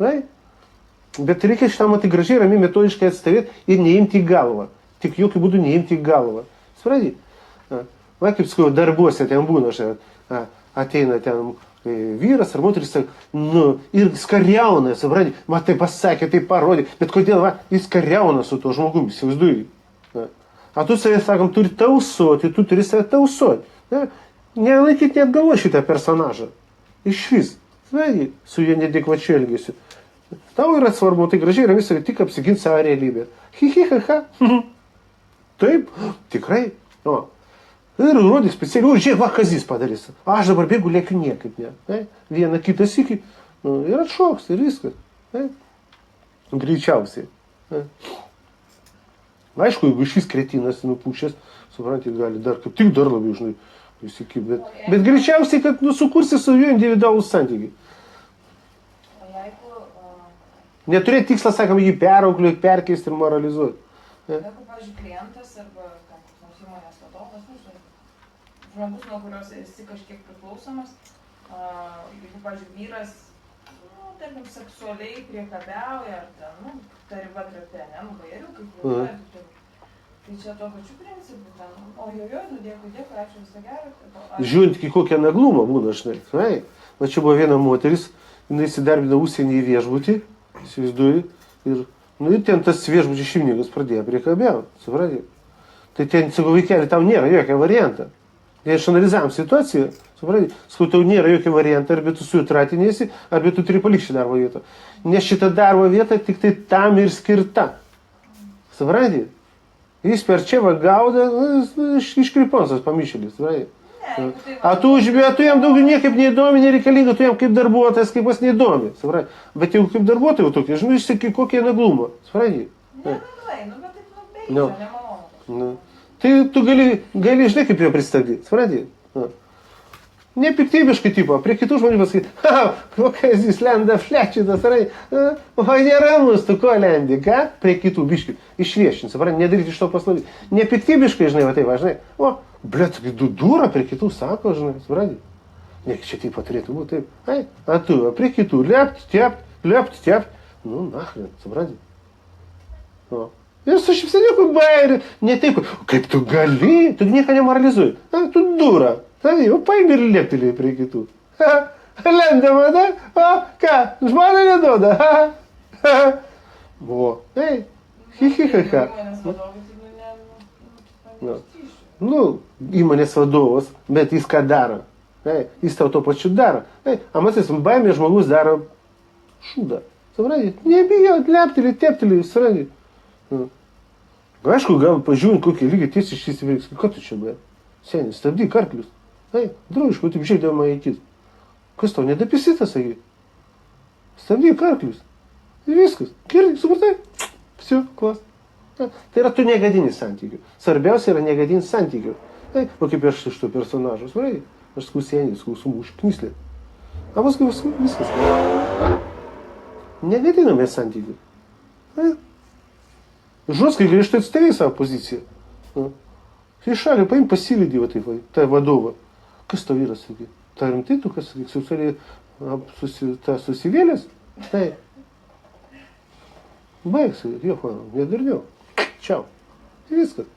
Bet reikia šitam gražiai, ramiai, metodiškai atstovėti ir neimti į galvą. Tik jokių būdų neimti į galvą. Supranti? Va, kaip sakau, darbuose ten būna, ateina ten vyras ar moteris, ir skariauna, supranti, tai pasakė, tai parodė, bet kodėl, jis skariauna su tuo žmogumi, įsivaizduoji. A tu savai, sakom, turi tausoti, tu turi save tausoti. nelaikyti net galvo šitą personažą. Iš vis. Supranti, su juo nedekvačiu elgesiu. Tau yra svarbu, tai gražiai yra visą tik apsiginti savo realybę. Hi. Taip, tikrai. O. Ir rodyk specialiai, žiūrėk, va, kas jis padarys. Aš dabar bėgu, lėkiu niekaip, ne. Vieną kitą sykį, ir atšoks, ir viskas. Greičiausiai. Aišku, jeigu šis kretinas nupūšęs, suprantate, gali dar, kaip tik dar labiau, žinai, įsikibti. Bet greičiausiai, kad sukursi su juo individualų santykį. O jeigu, Neturėti tikslą, sakom, jį perauklėti, perkeisti ir moralizuoti. jeigu, pavyzdžiui, klientas arba koks nors įmonės vadovas, žmogus, nuo kurios esi kažkiek priklausomas, jeigu, pavyzdžiui, vyras, tarkim, seksualiai priekabiauja, ar ten, ta riba trapė, bajerių, kaip jau yra, tai čia tuo pačiu principu, ten, dėkui, ačiū, visą gerą. Žiūrint, kokią naglumą būna, žinai. Va čia buvo viena moteris, jinai įsidarbino užsienyje viešbutį, įsivaizduoju, ir ten tas viešbučių šeimininkas pradėjo priekabiauti, supratė. Tai ten, sakau, vaikeli, tau nėra jokio variantą. Jei išanalizavom situaciją, supratė, sakau, tau nėra jokio variantą, arba tu su juo tratinėsi, arba tu turi palikti darbo vietą. Nes šita darbo vieta tik tai tam ir skirta. Supratė? Jis per čia va gauda, iškriponsas pamišėlis, supratė. A tu jam daugiau niekaip neįdomi, nereikalinga, tu jam kaip darbuotojas, kaip pas neįdomi, supratė. Bet jeigu kaip darbuotojų tokie, žinai, išsakai kokie naglumą, supratė. Bet taip nemalonu. Tai tu gali, žinai, kaip jo pristabdyti, supratė. Nepiktybiškai, tipo, prie kitų žmonių pasakyti, kokias jis lenda flečitas, o neramus, tu ko lendi, ką? Prie kitų biškių, išviešinti, supratė, nedaryti iš to paslaugį. Nepiktybiškai, žinai, va taip, žinai, blėt, dūra prie kitų sako, žinai, supratė. Nek čia taip turėtų būti, taip. A tu, prie kitų, lept, tept, nachrен, supratė. Ir su šipseniuku bairiu, ne taip, kaip tu gali, tu nieko nemoralizuoji, tu dūra. Tai jau paimi ir lieptelėjai prie kitų. Lendama, da? O, ką, žmona neduoda? Buvo. Ei, hi. Įmonės vadovas, bet jis ką daro? Jis tau to pačiu daro. Matysim, baimė žmogus daro šūdą. Supranti? Nebijo, leptelėjai, teptelėjai, supranti? Aišku, gal pažiūrint, kokį lygį tiesiai šis veiks. Ką tu čia, bet? Seniai, stabdyk arklius. Draugiškai, taip žiūrėdama į akis. Kas tau nedapisi sakai? Stabdyk arklius. Ir viskas. Gerai, supratai? Все, klas. Tai yra tu negadini santykių. Svarbiausia yra negadini santykių. O kaip aš iš to personažo, supranti? Aš skusėnį, sumušiu knyslę. A paskui viskas. Negadiname santykių. Žostkai griežtai atstovėjai savo poziciją. Į šalį paim pasilydį va taip, tą vadovą. Kas tau vyras, sakai? Ta rimtai tu, kas, sakai, seksualiai susivėlės? Tai. Baigsi, joko, nedarniau. Čiau. Tai viskas.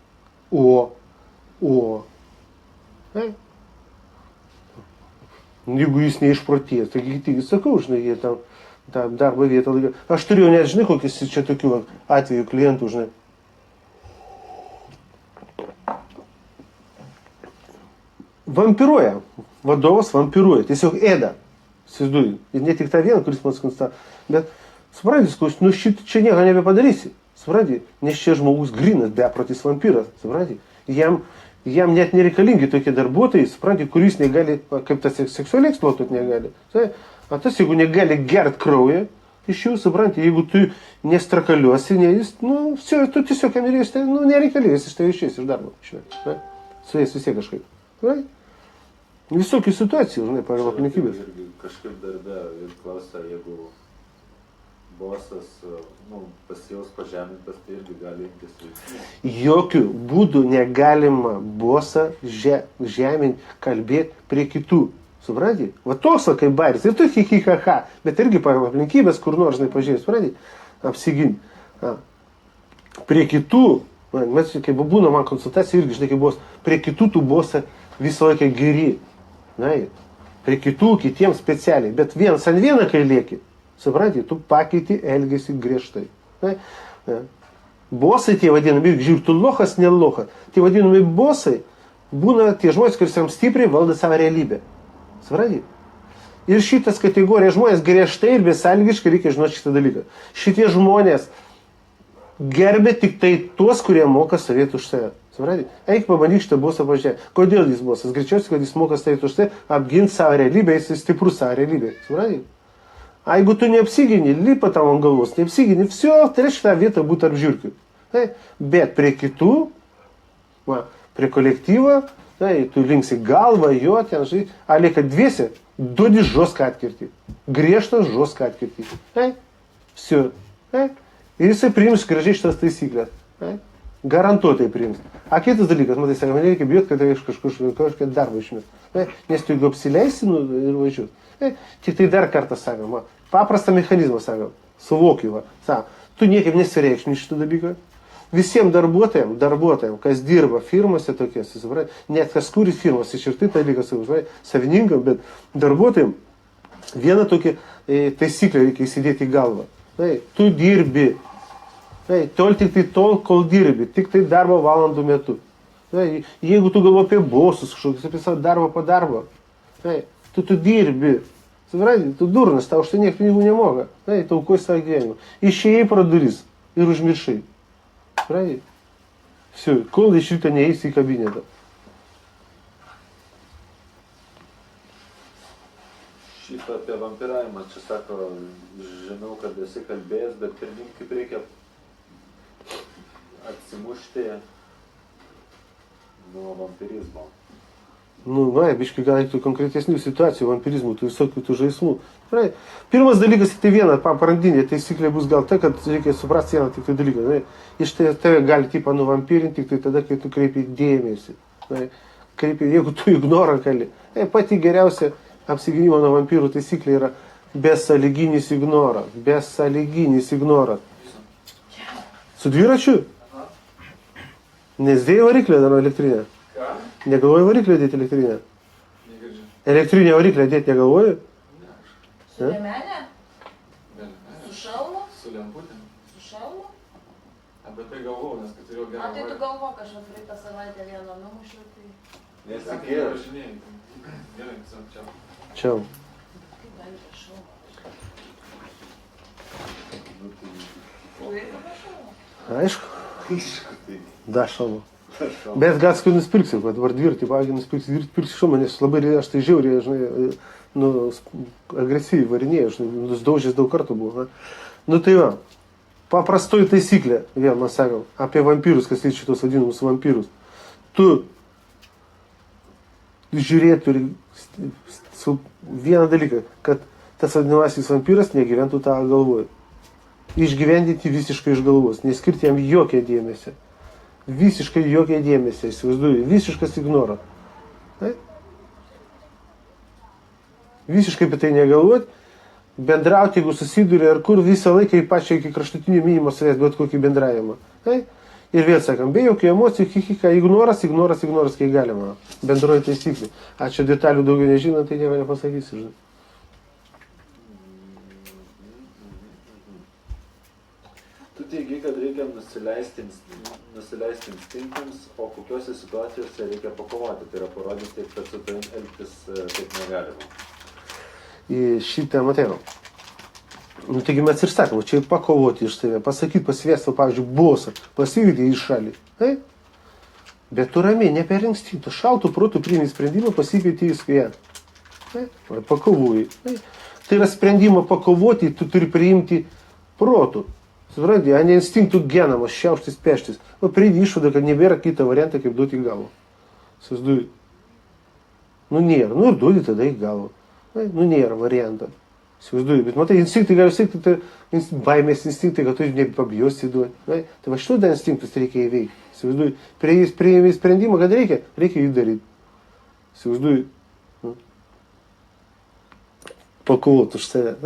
Jeigu jis neišprotės, tai tik sakau, žinai, jie tam darbo vietą laiką. Aš turėjau net, žinai, kokius čia tokių atvejų klientų, žinai. Vampiruoja. Vadovas vampiruoja. Tiesiog ėda. Įsivaizduoju. Ir ne tik tą vieną, kuris man skonstavo. Bet, suprantate, čia nieko nebepadarysi. Suprantate, nes čia žmogus grinas, beprotis vampyras. Suprantate, jam net nereikalingi tokie darbuotojai, suprantate, kuris negali, kaip tas seksualiai eksploatuoti negali. O tas, jeigu negali gert kraują iš jų, suprantate, jeigu tu nestrakaliuosi, tu tiesiog kamerėjus, nereikalingas iš tai išės iš darbo. Su jais vis tiek kažkaip. Visokių situacijų, žinai, pagal aplinkybės. Kažkaip darbe ir klausia, jeigu bosas pasijaus pažemintas, tai irgi gali imtis veiksmų. Jokių būdų negalima bosą žeminti, kalbėti prie kitų. Supranti? Va toks va kaip bairis. Ir tu hi-hi-ha-ha. Bet irgi pagal aplinkybės, kur nors, žinai, pažiūrėjus, supranti? Apsigint. Prie kitų, mes, kai būna man konsultacija, irgi, žinai, kaip bos, prie kitų tu bosą visą laiką geri. Prie kitų, kitiems specialiai. Bet vienas ant vieną, kai lieki, supranti, tu pakeiti elgesį griežtai. Bosai tie vadinami, žiūrėk, tu lochas, ne lochas. Tie vadinami bosai, būna tie žmonės, kuris jam stipriai valdo savo realybę. Supranti? Ir šitas kategorija žmonės griežtai ir besąlygiškai reikia žinoti šitą dalyką. Šitie žmonės gerbė tik tai tuos, kurie moka stovėti už save. Supranti? Eik pabandyk šitą bosą pažiūrėti. Kodėl jis bosas? Greičiausiai, kad jis moka stovėti už save, apginti savo realybę, jis stiprus savo realybę. Supranti? A jeigu tu neapsigini, lipa tau ant galvos, neapsigini, все, tai reiškia tą vietą būti tarp žiūrkių. Bet prie kitų, prie kolektyvo, tu linksi galvą, jo, ten, žinai, ale kad dviesi, duodi žostką atkirtį. Griežtą žostką atkirtį. Все. Ir jisai priims gražiai šitas taisyklės. Garantuotai priims. A kitas dalykas, matai, sakai, man reikia bijoti, kad iš kažkokio darbo išmės. Nes tu jeigu apsileisi ir važiuot. Tik tai dar kartą sakom, paprastą mechanizmą sakom, suvokiu, tu niekaip nesireikšmi šitą dalyką. Visiems darbuotojams, kas dirba firmose tokiose, net kas kuri firmose, ir tai dalykas, savininkam, bet darbuotojams vieną tokį taisyklę reikia įsidėti į galvą. Tu dirbi, tik tai tol, kol dirbi, tik tai darbo valandų metu. Jeigu tu galvo apie bosus, kažkokius, apie savo darbą po darbo, tu dirbi. Tu durnas, tau už tai niek pinigų nemoka. Tu aukoji savo gyvenimą. Išėjai pro duris ir užmiršai. Все, kol iš ryto neįsi į kabinetą. Šitą apie vampiravimą, čia sako, žinau, kad esi kalbėjęs, bet pirmin kaip reikia atsimušti nuo vampirizmo. Biškai gal reiktų konkretesnių situacijų, vampirizmų, tų visokių tų žaislų. Pirmas dalykas, tai viena pagrindinė taisyklė bus gal ta, kad reikia suprasti vieną tik tai dalyką. Iš tave gali tipą nuvampirinti tik tai tada, kai tu kreipi dėmesį. Jeigu tu ignorą kali. Pati geriausia apsigynimo nuo vampyrų taisyklė yra besąlyginis ignoras. Besąlyginis ignoras. Su dviračiu? Nes dėjai variklę dar elektrinę. Negalvoji variklę dėti elektrinę? Negirdžiu. Elektrinę variklę dėti negalvoji? Su liemenė? Su šalmu? Su lemputėm. Su šalmu? Apie tai galvojau, nes kad turėjau gerą Tai tu galvo, kad aš praeitą savaitę vieną numušiau, tai... Nesikėjo. Gerai, čia. Čia. Kaip galite šalmu? Laiko be šalmu? Aišku. Da šalmu. Bet gal kai nusipirksiu, kad dabar dviratį, pavyzdžiui, nusipirksiu šalmą, nes labai aš tai žiauriai, žinai, agresyviai varinėjau, žinai, nusdaužęs daug kartų buvo. Tai va, paprastoji taisyklė, vėl mes sakom, apie vampyrus, kas liečia šitos vadinamus vampyrus. Tu žiūrėtų ir vieną dalyką, kad tas vadinamasis vampyras negyventų tavo galvoje. Išgyvendinti visiškai iš galvos, neskirti jam jokią dėmesį. Visiškai jokią dėmesį, įsivaizduoju, visiškas ignoras. Visiškai apie tai negalvoti, bendrauti, jeigu susiduri ar kur, visą laiką į pačią iki kraštutinių minimo savęs, bet kokį bendravimą. Ir vėl sakam, be jokių emocijų, ignoras, kai galima. Bendroji taisyklė. Ačiū detalių daugiau nežinant, tai nieko nepasakysiu, žinai. Tu teigi, kad reikia nusileisti instinktams, o kokiuose situacijose reikia pakovoti, tai yra parodyti, kad su tavim elgtis taip negalima. Į šitą matėjau. Taigi mes ir sakom, čia pakovoti iš save, pasakyti, pasviesti, pavyzdžiui, bosą, pasivyti į šalį. Bet tu ramiai, ne per instinktų, šaltų protų priimi sprendimą, pasivyti į skvėją. Pakovoji. Tai yra sprendimą pakovoti, tu turi priimti protų. Supranti, a ne instinktų genamas, šiauštis, peštis. Prieidi išvadą, kad nebėra kitą variantą, kaip duoti į galvą. Sasduoji. Nėra. Ir duodi tada į galvą. Nėra variantą. Sasduoji. Bet matai, instinktai gali sakyti, tai baimės instinktai, kad tu nepabijosi duoti. Tai va šitą instinktus reikia įveikti. Sasduoji. Priimi sprendimą, kad reikia jį daryti. Sasduoji. Pakovot už save.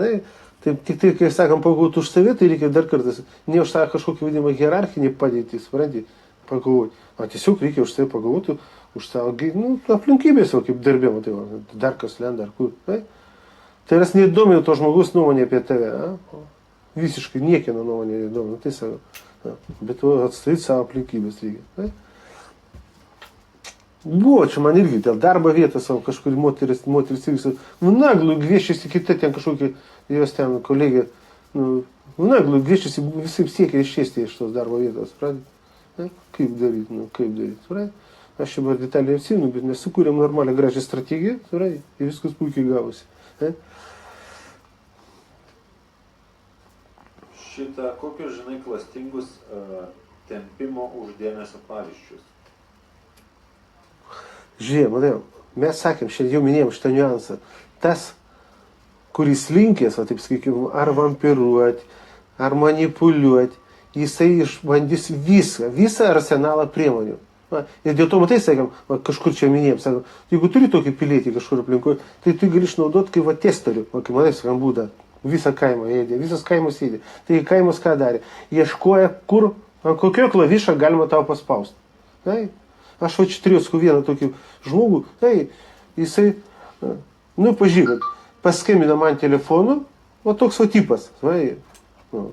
Taip, tik tai, kai sakom, pakovoti už save, tai reikia dar kartas, ne už tą kažkokį vadinamą hierarchinį padėtį, supranti, pakovoti. Tiesiog reikia už save pakovoti, už savo, aplinkybės, kaip darbė, tai dar kas lenda, ar kur. Tai yra neįdomi to žmogus nuomonė apie tave. Visiškai niekieno nuomonė neįdomi. Tai savo. Bet atstovyti savo aplinkybės reikia. Buvo, čia man irgi dėl darbo vietos savo kažkur moteris irgi, naglų gvieščiasi kita ten kažkokia, jos ten kolegė, naglų gvieščiasi visai siekia išėsti iš tos darbo vietos, pradė. Kaip daryti, pradė. Aš čia dabar detaliai apsinu, bet mes sukūrėm normalią gražią strategiją, pradė, ir viskas puikiai gavosi. Šitą, kokius žinai klastingus tempimo už dėmesio pavyzdžius? Žiūrėjau, matai, mes sakėm, šiandien jau minėjom šitą niuansą. Tas, kuris linkęs, taip sakykime, ar vampiruoti, ar manipuliuoti, jisai išbandys visą arsenalą priemonių. Ir dėl to, matai, sakėm, kažkur čia minėjom, sakėm, jeigu turi tokį pilietį kažkur aplinkoje, tai tu gali išnaudoti kaip testorių, kaip matai, sakėm, būdą, visą kaimą ėdė, visas kaimas ėdė. Tai kaimas ką darė? Ieškoja, kur, ant kokio klavišą galima tau paspausti. Tai? Aš va čia turėjau vieną tokį žmogų, tai jisai, pažiūrėt, paskambino man telefonu, va toks va tipas, va,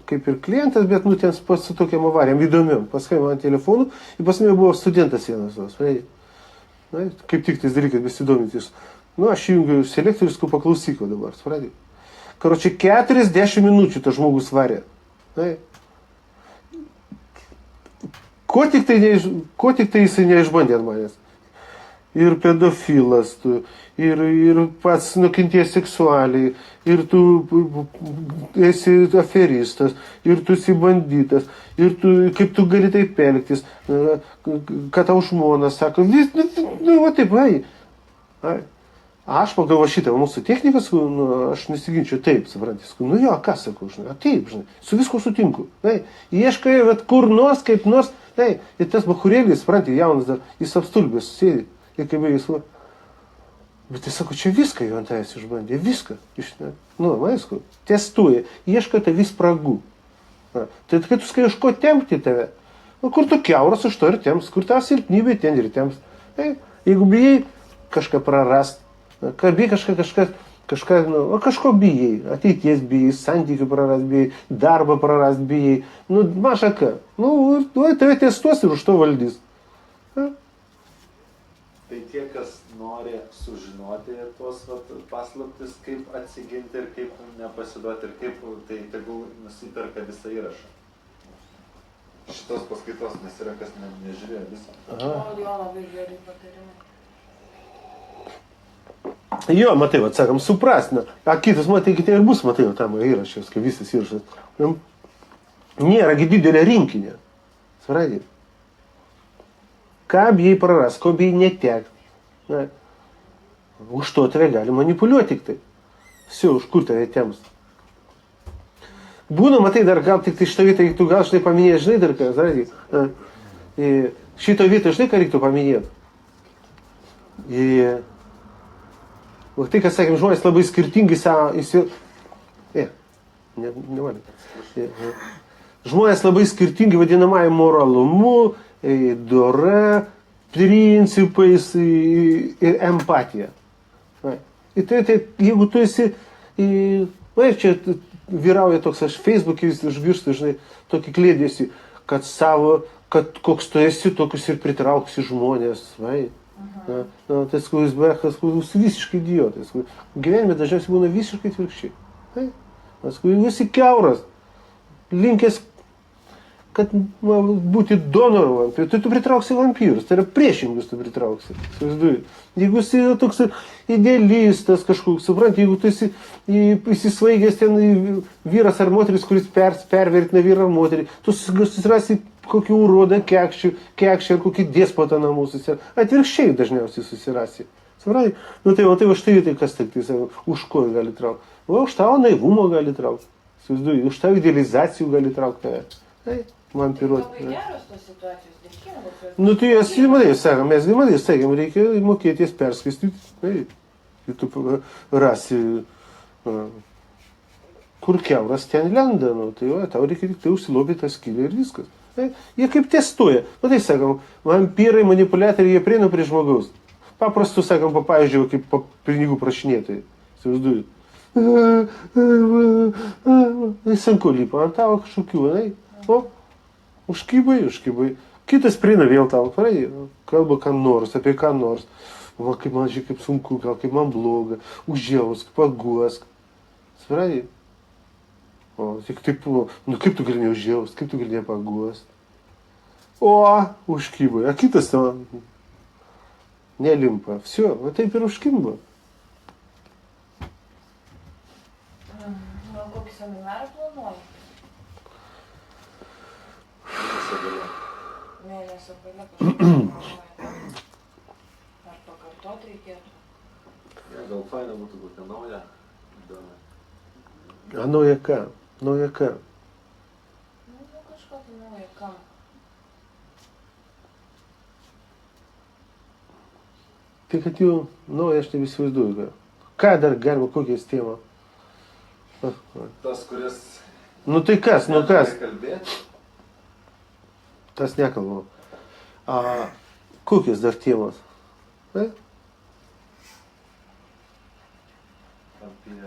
kaip ir klientas, bet ten su tokiam avarijam įdomiam, paskambino man telefonu, ir pas mane buvo studentas vienas, va, kaip tik tais dalykas besidomintis. Aš įjungiu selektorius, paklausyk dabar, supratė. Karočią 40 minučių tas žmogus varė. Ko tik tai jisai neišbandė ant manęs. Ir pedofilas tu, ir pats nukentėjęs seksualiai, ir tu esi aferistas, ir tu esi banditas, ir tu, kaip tu gali taip elgtis, kad tau žmona sako, va taip, Aš pagalvo šitą, mūsų technikas, aš nesiginčiu taip, suprantis, jo, ką sakau, taip, su visko sutinku, ieškai, kur nors, kaip nors, ir tas bachurėlis, supranti, jaunas dar, jis apstulbės, sėdi, ir kaip jis, bet jis sako, čia viską jau ant tavęs išbandė, viską, maisku, testuoja, ieškai tavis spragų, tai kai tu skai ieško tempti tave, kur tu kiauras už to ir temps, kur ta silpnybė ten ir temps, jeigu bijai kažką prarast, bijai kažko bijai, ateities bijai, santykių prarast bijai, darbą prarast bijai, maža ką, tave testuos ir už to valdys. Tai tie, kas nori sužinoti tuos paslaptis, kaip atsiginti ir kaip nepasiduoti ir kaip, tai tegul nusiperka visą įrašą. Šitos paskaitos, nes yra kas nežiūrėjo visą. Jo labai geri patarimai. Jo, matai, sakam, suprastina. Kitas, matai, kitai ir bus, matai, tam įrašės, kai visas įrašas. Nėra didelė rinkinė. Supratė? Ką bijai praras, ko bijai netek. Už to tave gali manipuliuoti tik tai. Už kur tave temps. Būna, matai, dar gal tik tai šitą vietą, tu gal štai paminėjai, žinai, dar ką, supratė? Šitą vietą, žinai, ką reiktų paminėti? Tai, kas sakėm, žmonės labai skirtingai žmonės labai skirtingai vadinamąjį moralumu, dora, principais ir empatija. Ir tai, jeigu tu esi, čia vyrauja toks, aš Facebook'e vis užvirstu, žinai, tokį klėdėsi, kad koks tu esi, tokius ir pritrauksi žmonės, tai jis visiškai idiotas. Gyvenime dažniausiai būna visiškai atvirkščiai. Jeigu esi kiauras, linkęs, kad būti donoru, tai tu pritrauksi vampyrus, tai yra priešingus tu pritrauksi. Jeigu esi toks idealistas kažkoks, supranti, jeigu tu esi įsisvaigęs ten vyras ar moteris, kuris pervertina vyrą ar moterį, tu susirasi kokį urodą kekšį ar kokį despotą namus, atvirkščiai dažniausiai susirasi. Supranti? Tai va štai tai kas tik tai už ko gali traukti. Už tavo naivumo gali traukti. Už tavo idealizacijų gali traukti tave. Vampiruoti. Labai geros tos situacijos, dėkingas. Tai jas įmadai, sakėm, mes sakėm, reikia mokėti jas perskaistyti. Ir tu rasi, kur kiauras ten lenda, tai tau reikia tik tai užsilopyti tą skylę ir viskas. Jie kaip testuoja. Tai sakėm, vampyrai, manipuliatoriai, jie prieina prie žmogaus. Paprastu, sakėm, pavyzdžiui, kaip pinigų prašinėtojai. Įsivaizduoju. Sunku lipa ant tavo kažkokių, užkybai. Kitas prieina vėl tau, pradėjo. kalba ką nors, apie ką nors. Va, kaip man žiūrėk, kaip sunku, gal kaip man bloga, užjausk, paguosk. Supranti? O, tik taip, nu kaip tu gali neužjaust, kaip tu gali nepaguost. O, užkybo, a kitas ten nelimpa. Все, va taip ir užkimba. Gal kokį seminarą planuoji? Mėnesio gale kažkaip planuoji. Ar pakartot reikėtų? Ja, gal faina būtų kokią naują. įdomią. A nauja ką? Nauja ką? Nu, kažkokį naują kam. Tai kad jau nauja aš neįsivaizduoju. Ką dar galima, kokias temą? Tas, kuris... Nu tai kas, nu kas? Kalbėti. Tas nekalbu. A kokios dar temos? Ne? Apie...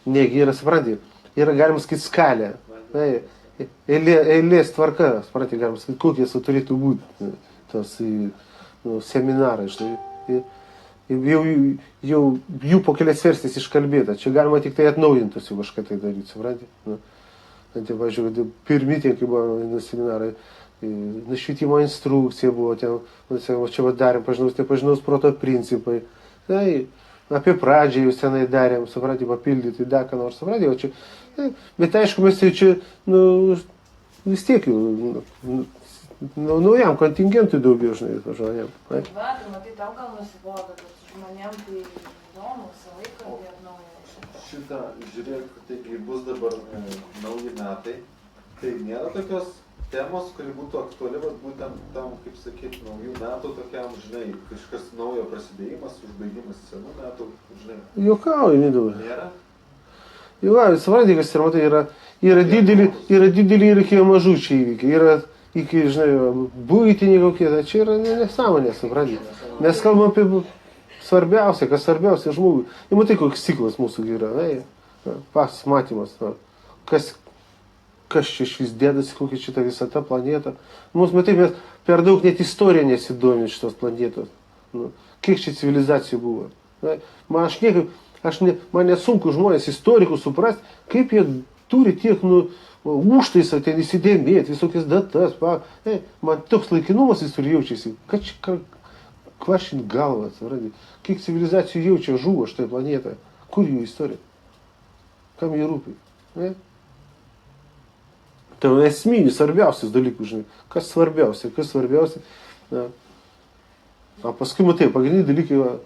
Negi yra, supranti, yra galima sakyti skalė. Eilės tvarka, supranti, galima sakyti, kokie turėtų būti tos seminarai. Štai. Jau jų po kelias versijas iškalbėta. Čia galima tik tai atnaujintus jau kažką tai daryti, supranti. Tai, pažiūrėjau, pirmi tie, kai buvo seminarai, švietimo instrukcija buvo, ten, čia darėm pažinaus proto principai. Tai, apie pradžią jūs tenai darėm, supratį, papildyti, dar ką nors, supratį, o čia, bet aišku, mes jau čia, vis tiek jau, naujam kontingentui daugiau, žinai, važiuojam. Va, tai matai, tau gal nusibodo, bet žmonėm tai įdomu, visą laiką jie atnaujina. Šitą, žiūrėk, taigi bus dabar nauji metai, tai nėra tokios temos, kuri būtų aktuali, būtent tam, kaip sakyti, naujų metų tokiam, žinai, kažkas naujo prasidėjimas, užbaigimas senų metų, žinai. Juokauju, Mindaugai. Nėra? Juokauju, supranti, kas yra, matai, yra dideli ir iki mažučiai įvykiai, yra iki, žinai, buitiniai kokie, tai čia yra nesąmonė, supranti. Mes kalbam apie svarbiausia, kas svarbiausia žmogui. Ir matai, koks ciklas mūsų yra, pasimatymas, kas čia šis dėdasi, kokia šita visata, planeta. Mums, matai, mes per daug net istoriją nesidomim šitos planetos. Kiek čia civilizacijų buvo. Man nesunku žmonės istorikus suprasti, kaip jie turi tiek, užtaisą ten įsidėmėti, visokias datas. Man toks laikinumas vis turi jaučiasi. Ką čia kvašint galvą, kiek civilizacijų jaučia žuvo šitą planetą. Kur jų istorija? Kam jie rūpi? Tai esminis, svarbiausias dalykus, žinai. Kas svarbiausia? O paskui, matai, pagrindiniai dalykai,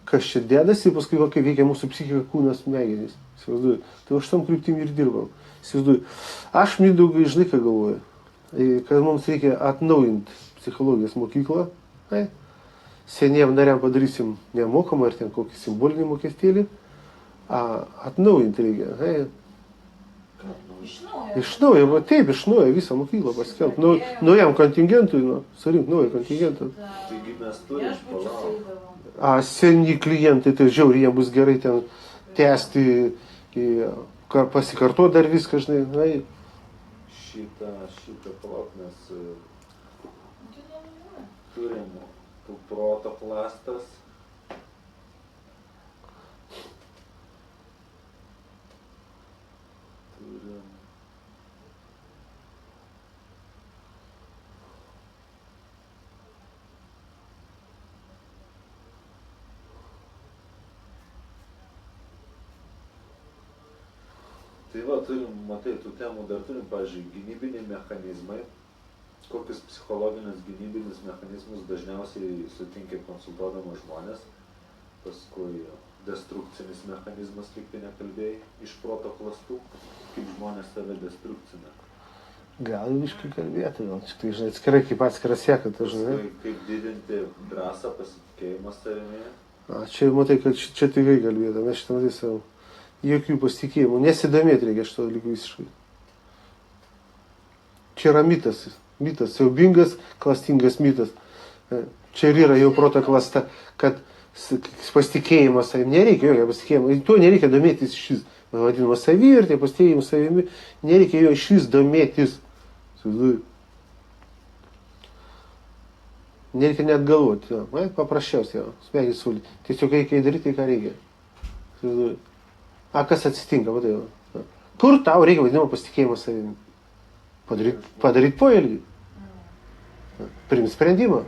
kas čia dėdasi, paskui kaip veikia mūsų psichika, kūnas, smegenys. Įsivaizduoju. Tai aš tam kryptim ir dirbam. Įsivaizduoju. Aš, Mindaugai, žinai, ką galvoju. Kad mums reikia atnaujinti psichologijos mokyklą. Seniem nariam padarysim nemokamą ir ten kokį simbolinį mokestėlį. Atnaujinti reikia. Iš naujo, taip, iš naujo visą mokyklą paskelbti. Naujam kontingentui, surinkti naują kontingentą. Taigi mes turim palaukti. Seni klientai, tai žiauriai, jiems bus gerai ten tęsti, pasikartoti dar viską, žinai. Šitą palauk, mes turim proto plastas. Tai va, turim, matai, tų temų dar turim, pavyzdžiui, gynybiniai mechanizmai. Kokius psichologinius gynybinius mechanizmus dažniausiai sutinka konsultuodama žmonės. Paskui destrukcinis mechanizmas, kaip tai nekalbėjai, iš proto klastų, kaip žmonės save destrukcina. Gal viškai kalbėti, gal čia tai, žinai, atskirai, kaip atskira seka, tai žinai. Kaip didinti drąsą, pasitikėjimą savimi. Čia, matai, kad čia tikrai kalbėta, mes šitą matys savo. Jokių pasitikėjimų. Nesidomėti reikia šito dalyko visiškai. Čia yra mitas. Mitas. Siaubingas, klastingas mitas. Čia ir yra jau proto klasta, kad pasitikėjimas savimi. Nereikia jokio pasitikėjimo. Tuo nereikia domėtis šis. Vadinama savivertė, pasitikėjimas savimi. Nereikia jo šis domėtis. Įsivaizduoji. Nereikia net galvoti, jo. Paprasčiausiai, jo. Smegenys suvaldyti. Tiesiog reikia daryti tai, ką reikia. Įsivaizduoji. A kas atsitinka, matai, jo. Kur tau reikia vadinamo pasitikėjimo savimi? Padaryt poelgį. Priimti sprendimą.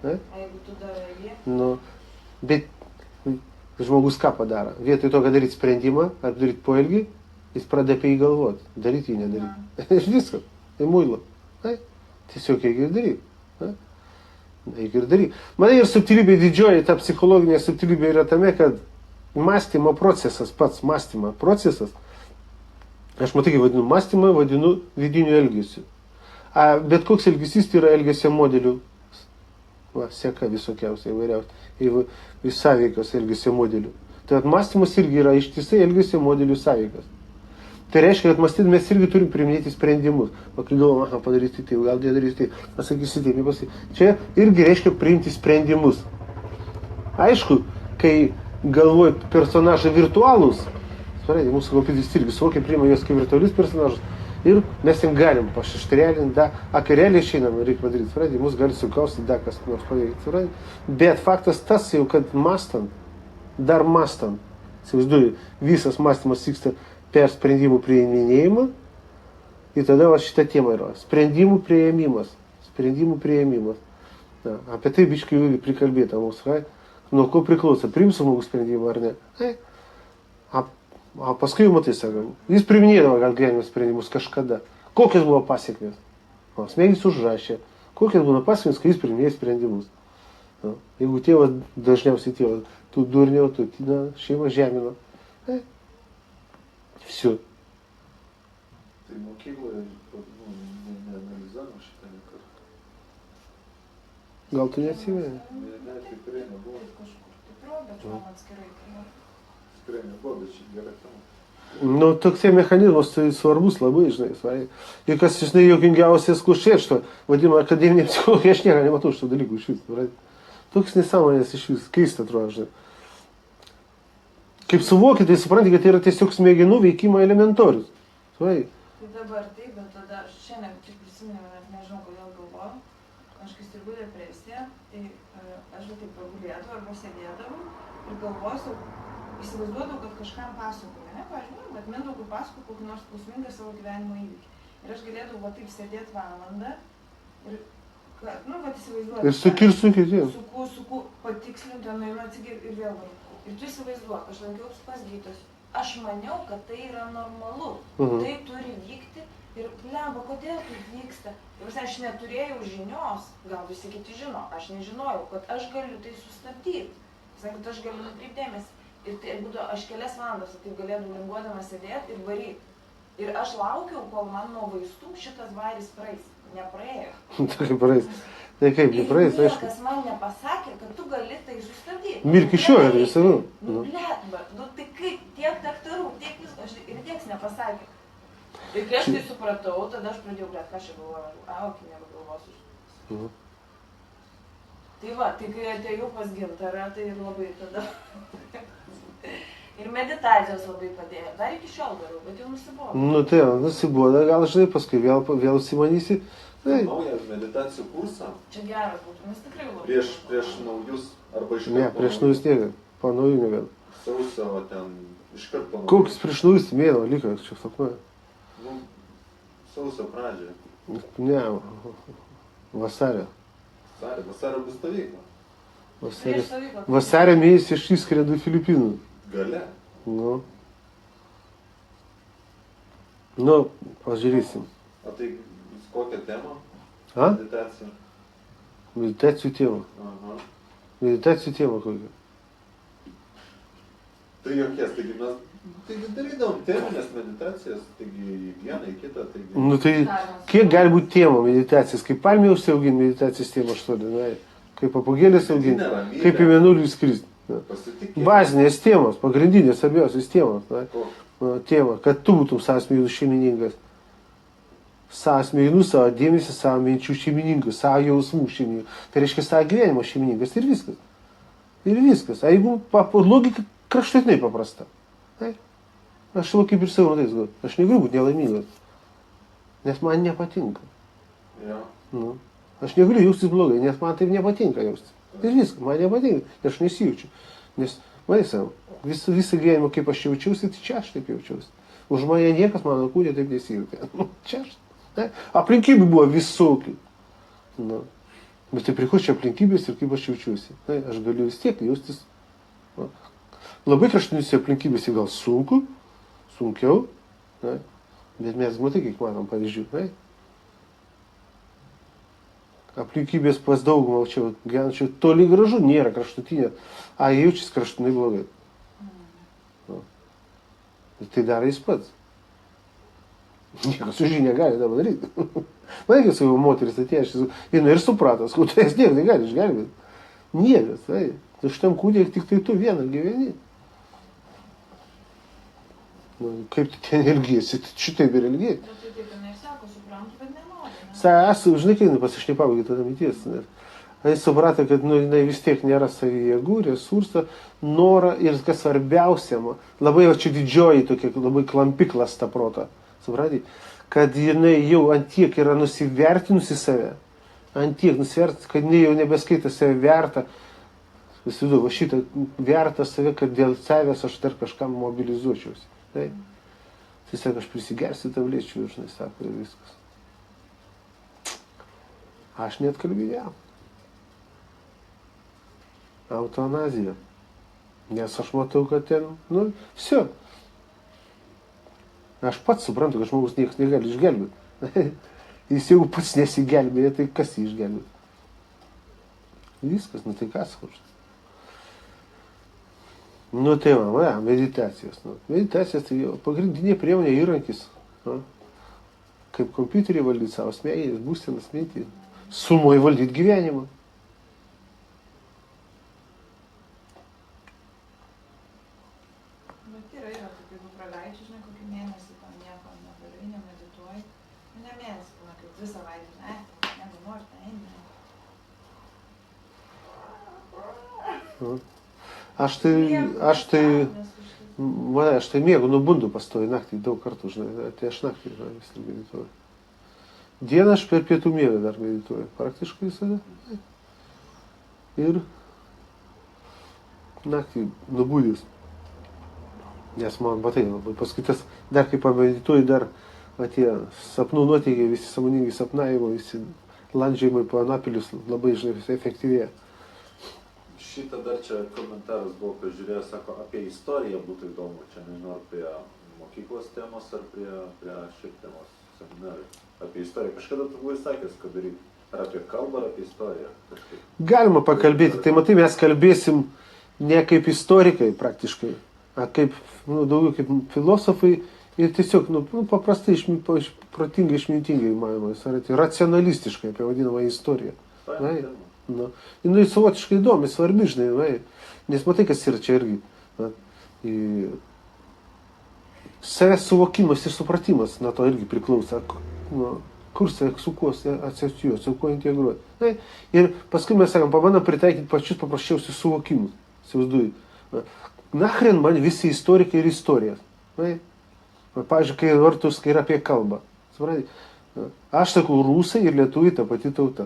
Ne? A jeigu tu darai jį? Nu, bet žmogus ką padaro? Vietoj to, kad daryti sprendimą ar daryti poelgį, jis pradeda apie jį galvoti. Daryti jį, nedaryti. Viskas. Tai muilo. Ne? Tiesiog reikia ir daryti. Ne? Reikia ir daryti. Manai ir subtilybė didžioji, ta psichologinė subtilybė yra tame, kad mąstymo procesas, pats mąstymo procesas, aš matai, kai vadinu mąstymą, vadinu vidiniu elgesiu. Bet koks elgesys tai yra elgesio modelių seka visokiausia įvairiausia, sąveikos elgesio modelių. Tai mąstymas irgi yra ištisai elgesio modelių sąveikas. Tai reiškia, kad mąstydami mes irgi turim priiminėti sprendimus. O kai galvom, aha, padarysi taip, gal nedarysi taip, pasakysi taip, nepasakysi. Čia irgi reiškia priimti sprendimus. Aišku, kai galvoji personažai virtualūs, suprantate, mūsų kompiuteris irgi suvokia, priima juos kaip virtualius personažus. Ir mes jiem galim pašaštrėlinti, kai realiai išeinam, reikia padaryti, suprantate, mus gali sukausti, kas nors paveikti, suprantate. Bet faktas tas jau, kad mąstant, dar mąstant, įsivaizduoju, visas mąstymas vyksta per sprendimų priiminėjimą. Ir tada va šita tema yra. Sprendimų priėmimas. Sprendimų priėmimas. Na, apie tai biškai prikalbėta mūsų. Nuo ko priklauso, priims žmogus sprendimą ar ne. O paskui jau matai, sakau, jis priiminėdavo gal gyvenimo sprendimus kažkada. Kokios buvo pasiekmės? Smegenys užrašė. Kokios buvo pasiekmės, kai jis priiminėjo sprendimus. Jeigu tėvas, dažniausiai tėvas, tu durniau, tu šeimą žemino. Все. Tai mokykloje neanalizavom šitą niekada. Gal tu neatsimeni? Ne, tikrai nebuvo. Kažkur tikrai, bet man atskirai. Tikrai nebuvo, bet šiaip gerai tema. Nu, toksai mechanizmas tai svarbus labai, žinai. Ir kas, žinai, juokingiausias kušėšto, vadinama akademinė psichologija, aš nieko nematau šito dalykų iš vis. Toks nesąmonės iš vis, keista atrodo, žinai. Kaip suvoki, tai supranti, kad tai yra tiesiog smegenų veikimo elementorius. Tai dabar taip, bet tada aš šiandien tik prisiminiau, net nežinau, kodėl galvoju. Aš kai sirgu depresiją, tai aš taip pagulėdavau arba sėdėdavau ir galvosiu, įsivaizduodavau, kad kažkam pasakoju, ne? Pavyzdžiui, bet Mindaugui pasakoju kokį nors skausmingą savo gyvenimo įvykį. Ir aš galėdavau va taip sėdėti valandą ir, nu, va įsivaizduoju. Ir sukirsiu kitiems. Suku, patikslinti, nueinu atsigirti ir vėl varu. Ir tu įsivaizduok, aš lankiausi pas gydytojus. Aš maniau, kad tai yra normalu. Tai turi vykti ir lemba, kodėl tai vyksta. Ir aš neturėjau žinios, gal visi kiti žino, aš nežinojau, kad aš galiu tai sustabdyti. Sakau, kad aš galiu nukreipdėmės. Ir tai būtų, aš kelias valandas taip galėdavau linguodama sėdėti ir varyti. Ir aš laukiau, kol man nuo vaistų šitas varis praeis. Nepraėjo. Tai praeis. Tai kaip, nepraeis, aišku. Niekas man nepasakė, kad tu gali tai sustabdyti. Mirki šiuo, ar visą, nu. Nu, bletba, nu tai kaip, tiek daktarų, tiek visko, ir nieks nepasakė. Ir kai aš tai supratau, tada aš pradėjau, ką aš čia galvoju, okei, nebegalvosiu. Tai va, tai kai atėjau pas Gintarą, tai labai tada... Ir meditacijos labai padėjo. Dar iki šiol darau, bet jau nusibodo. Nu tai, nusibodo, gal žinai, paskui vėl užsimanysi. Naują meditacijų kursą. Čia geras būtų, nes tikrai labai. Prieš naujus arba iš karto. Ne, prieš naujus niekad. Po naujų niekad. Sausio, ten, iš karto po naujų. Koks prieš naujus mėno likas, čia sapnuoja? Nu, sausio pradžioje. Ne, vasario. Vasario bus stovykla. Vasario mėnesį aš įskrendu į Filipinų. Gale. Nu, pažiūrėsim. O tai kokią temą? Meditacija. Meditacijų tema. Aha. Meditacijų tema kokia. Tai jokies, taigi darydavom teminės meditacijas, taigi į vieną, į kitą, taigi... Nu tai, kiek gali būti tema meditacijos? Kaip palmė užsiauginti meditacijos tema, što dinai? Kaip papugėlės auginti? Kaip į mėnulį skristi? Bazinės temos, pagrindinės, svarbiausios temos. Tema, kad tu būtum savo smegenų šeimininkas. Savo smegenų, savo dėmesį, savo minčių šeimininkas, savo jausmų šeimininkas. Tai reiškia savo gyvenimo šeimininkas ir viskas. Ir viskas. A jeigu logika kraštutinai paprasta. Aš jau kaip ir savo matais, aš negaliu būti nelaimingas. Nes man nepatinka. Jo. Nu. Aš negaliu jaustis blogai, nes man taip nepatinka jaustis. Ir viskas, man nepatinka, aš nesijaučiu. Nes, matysim, visą gyvenimą kaip aš jaučiausi, tai čia aš taip jaučiausi. Už mane niekas mano kūnė taip nesijautė. Čia aš. Ne? Aplinkybių buvo visokių. Nu. Bet tai prie ko čia aplinkybės ir kaip aš jaučiuosi. Ne? Aš galiu vis tiek jaustis. Nu. Labai kraštiniuose aplinkybėse gal sunkiau. Ne? Bet mes matai, kiek matom pavyzdžių. Ne? Aplinkybės pas daugumą čia gyvenančių toli gražu nėra kraštutinė, a jaučiasi kraštutinai blogai. Nu. Ir tai daro jis pats. Niekas už jį negali tą padaryti. Man kai savo moteris atėjo, jinai ir suprato, tu jas nieko negali išgelbėti. Niekas, tai. Tu šitam kūdėk tik tai tu vieną gyveni. Nu, kaip tu ten elgiesi, šitaip ir elgiesi. Bet tai taip jinai sako, suprantu, bet nenori. Esu, žinai, kai pas aš nepabaigė tada minties. Jis suprato, kad jinai vis tiek nėra savijėgų, resursą, norą ir kas svarbiausia, labai čia didžioji tokia, labai klampi klasta prota. Supranti, kad jinai jau antiek yra nusivertinusi save, antiek nusivertinusi, kad jinai jau nebeskaita save verta. Visidu, va šitą vertą save, kad dėl savęs aš dar kažkam mobilizuočiausi. Tai sako, aš prisigersiu tablečių, žinai, sako, ir viskas. Aš net kalbėjau. Eutanazija. Nes aš matau, kad ten, все. Aš pats suprantu, kad žmogus niekas negali išgelbėti. Jis jeigu pats nesigelbėja, tai kas jį išgelbėti? Viskas, tai kas už. Tai meditacijos. Meditacijos tai pagrindinė priemonė įrankis. Kaip kompiuterį valdyti savo smegenis, būsenas, mintį. Sumoj valdyti gyvenimą. Bet yra, kaip jeigu praleidžiu, žinai, kokį mėnesį tam nieko nedarai, nemedituoji. Ne mėnesį, būna kaip 2 savaitės, negu nori, Aš tai mėgau, nubundu pastovi naktį daug kartų, žinai, tai aš naktį vis medituoju. Dieną aš per pietų miegą dar medituoju, praktiškai visada. Ir naktį nubudęs. Nes man, matai, paskui tas, dar kai pamedituoju, dar tie sapnų nuoteikiai, visi sąmoningi sapnavimo, visi landžiojimai po anapilius labai, žinai, efektyvėja. Šitą dar čia komentaras buvo pažiūrėjęs, sako, apie istoriją būtų įdomu. Čia nežinau, ar prie mokyklos temos, ar prie šiaip temos seminarai. Apie istoriją. Kažkada tu buvai sakęs, kad daryti. Ar apie kalbą, ar apie istoriją. Kažkaip. Galima pakalbėti. Tai matai, mes kalbėsim ne kaip istorikai praktiškai, a kaip, daugiau kaip filosofai ir tiesiog, paprastai, protingai, išmintingai, manoma, racionalistiškai apie vadinamą istoriją. Jinai savotiškai įdomi, svarbi, žinai, nes matai, kas yra čia irgi. Savęs suvokimas ir supratimas nuo to irgi priklauso, kur su kuo asocijuoti, su kuo integruoti. Ir paskui mes sakom, pabandom pritaikyti pačius paprasčiausius suvokimus. Nachren man visi istorikai ir istorijas. Pavyzdžiui, kai vartus, kai yra apie kalbą. Aš sakau, rusai ir lietuviai ta pati tauta.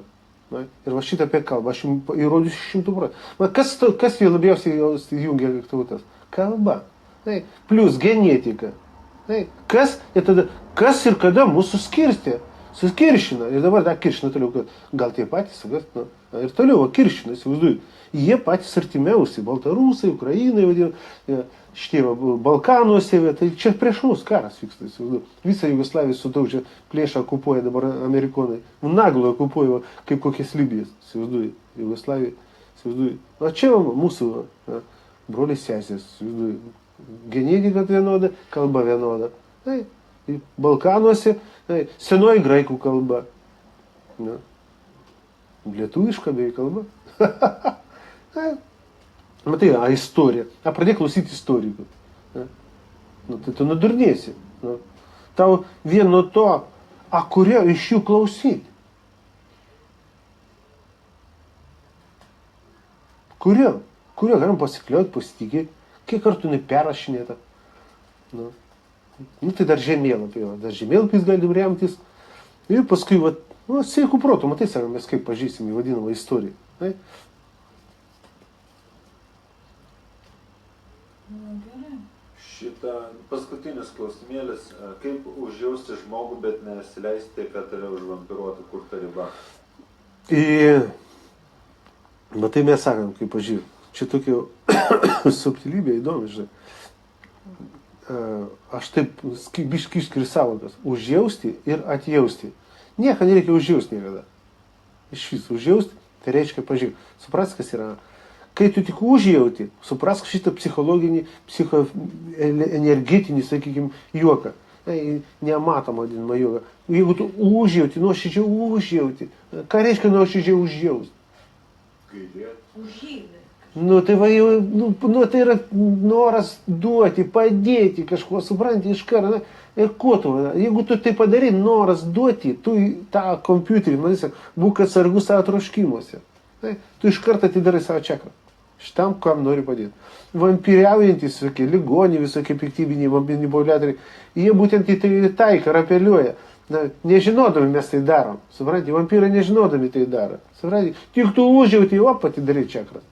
Ir va šitą apie kalbą, aš jums įrodysiu 100%. Kas jų labiausiai jungia kaip tautas? Kalba. Plius genetika. Kas ir kada mūsų suskiršina. Ir dabar dar kiršina toliau, kad gal tie patys, ir toliau kiršina, įsivaizduoju. Jie patys artimiausi, Baltarusai, Ukrainai, šitie Balkanuose, tai čia prieš mus karas vyksta, įsivaizduoju. Visą Jugoslaviją sudaužė, plėšą okupuoja dabar amerikonai. Naglo okupuoja kaip kokias Libijas, įsivaizduoju, Jugoslaviją, įsivaizduoju. O čia mūsų broliai sesės, įsivaizduoju. Genetika vienoda, kalba vienoda. Balkanuose senoji graikų kalba. Lietuviška bei kalba. Matai, istorija. Pradėk klausyti istorikų. Tai tu nudurnėsi. Tau vien nuo to, kurio iš jų klausyti. Kurio galim pasikliauti, pasitikėti. Kiek kartų neperrašinėta. Tai dar žemėlapį. Dar žemėlapis galim remtis. Ir paskui, sveikų protų, matai, sakom, mes kaip pažįstam į vadinamą istoriją. Ne? Nu, gerai. Šitą paskutinis klausimėlis, kaip užjausti žmogų, bet nesileisti, kad tave užvampiruotų, kur ta riba? Matai, mes sakom, kaip pažiūrėjau, čia tokia subtilybė įdomi, žinai. Aš taip biškai išskiriu sąvokas. Užjausti ir atjausti. Nieko nereikia užjausti niekada. Iš vis užjausti, tai reiškia, pažiūrėk, supras, kas yra. Kai tu tik užjauti, suprask šitą psichologinį, psichoenergetinį, sakykime, juoką. Nematomą vadinamą juoką. Jeigu tu užjauti, nuoširdžiai užjauti, ką reiškia nuoširdžiai užjausti? Gailėti. Užjauti. Tai va jau, tai yra noras duoti, padėti kažko, supranti, iš karto. Ir ko tu, jeigu tu tai padarai, noras duoti, tu tą kompiuterį, man jis, būk atsargus savo troškimuose. Tu iš karto atidarai savo čekrą. Šitam, kam nori padėti. Vampiriaujantys, visokie ligoniai, visokie piktybiniai manipuliatoriai, jie būtent į tai taiko ir apeliuoja. Nežinodami mes tai darom. Supranti, vampyrai nežinodami tai daro. Supranti, tik tu užjauti, atidarai čekrą.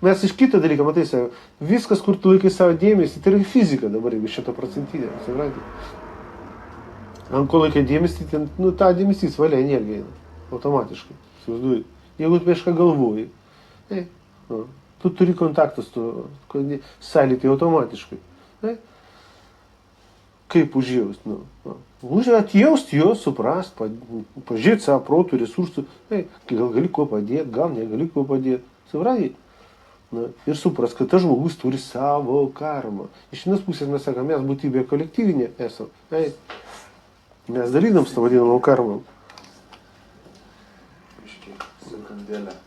Mes iš kito dalyką, matai, viskas, kur tu laikai savo dėmesį, tai yra fizika dabar, jeigu 100%. Supranti. Ant ko laikai dėmesį, ten, tą dėmesys valia energija automatiškai. Suvaizduoji. Jeigu tu kažką galvoji, tu turi kontaktus, tu sąlytį automatiškai. Kaip užjausti? Atjausti jo, suprast, pažiūrėti savo protų, resursų, gal gali kuo padėti, gal negali kuo padėti. Supranti? Ir supras, kad tas žmogus turi savo karmą. Iš vienos pusės mes sakome, mes būtybė kolektyvinė esame. Mes dalydam su tą vadinamą karmą. Iškiai, sekundėlę.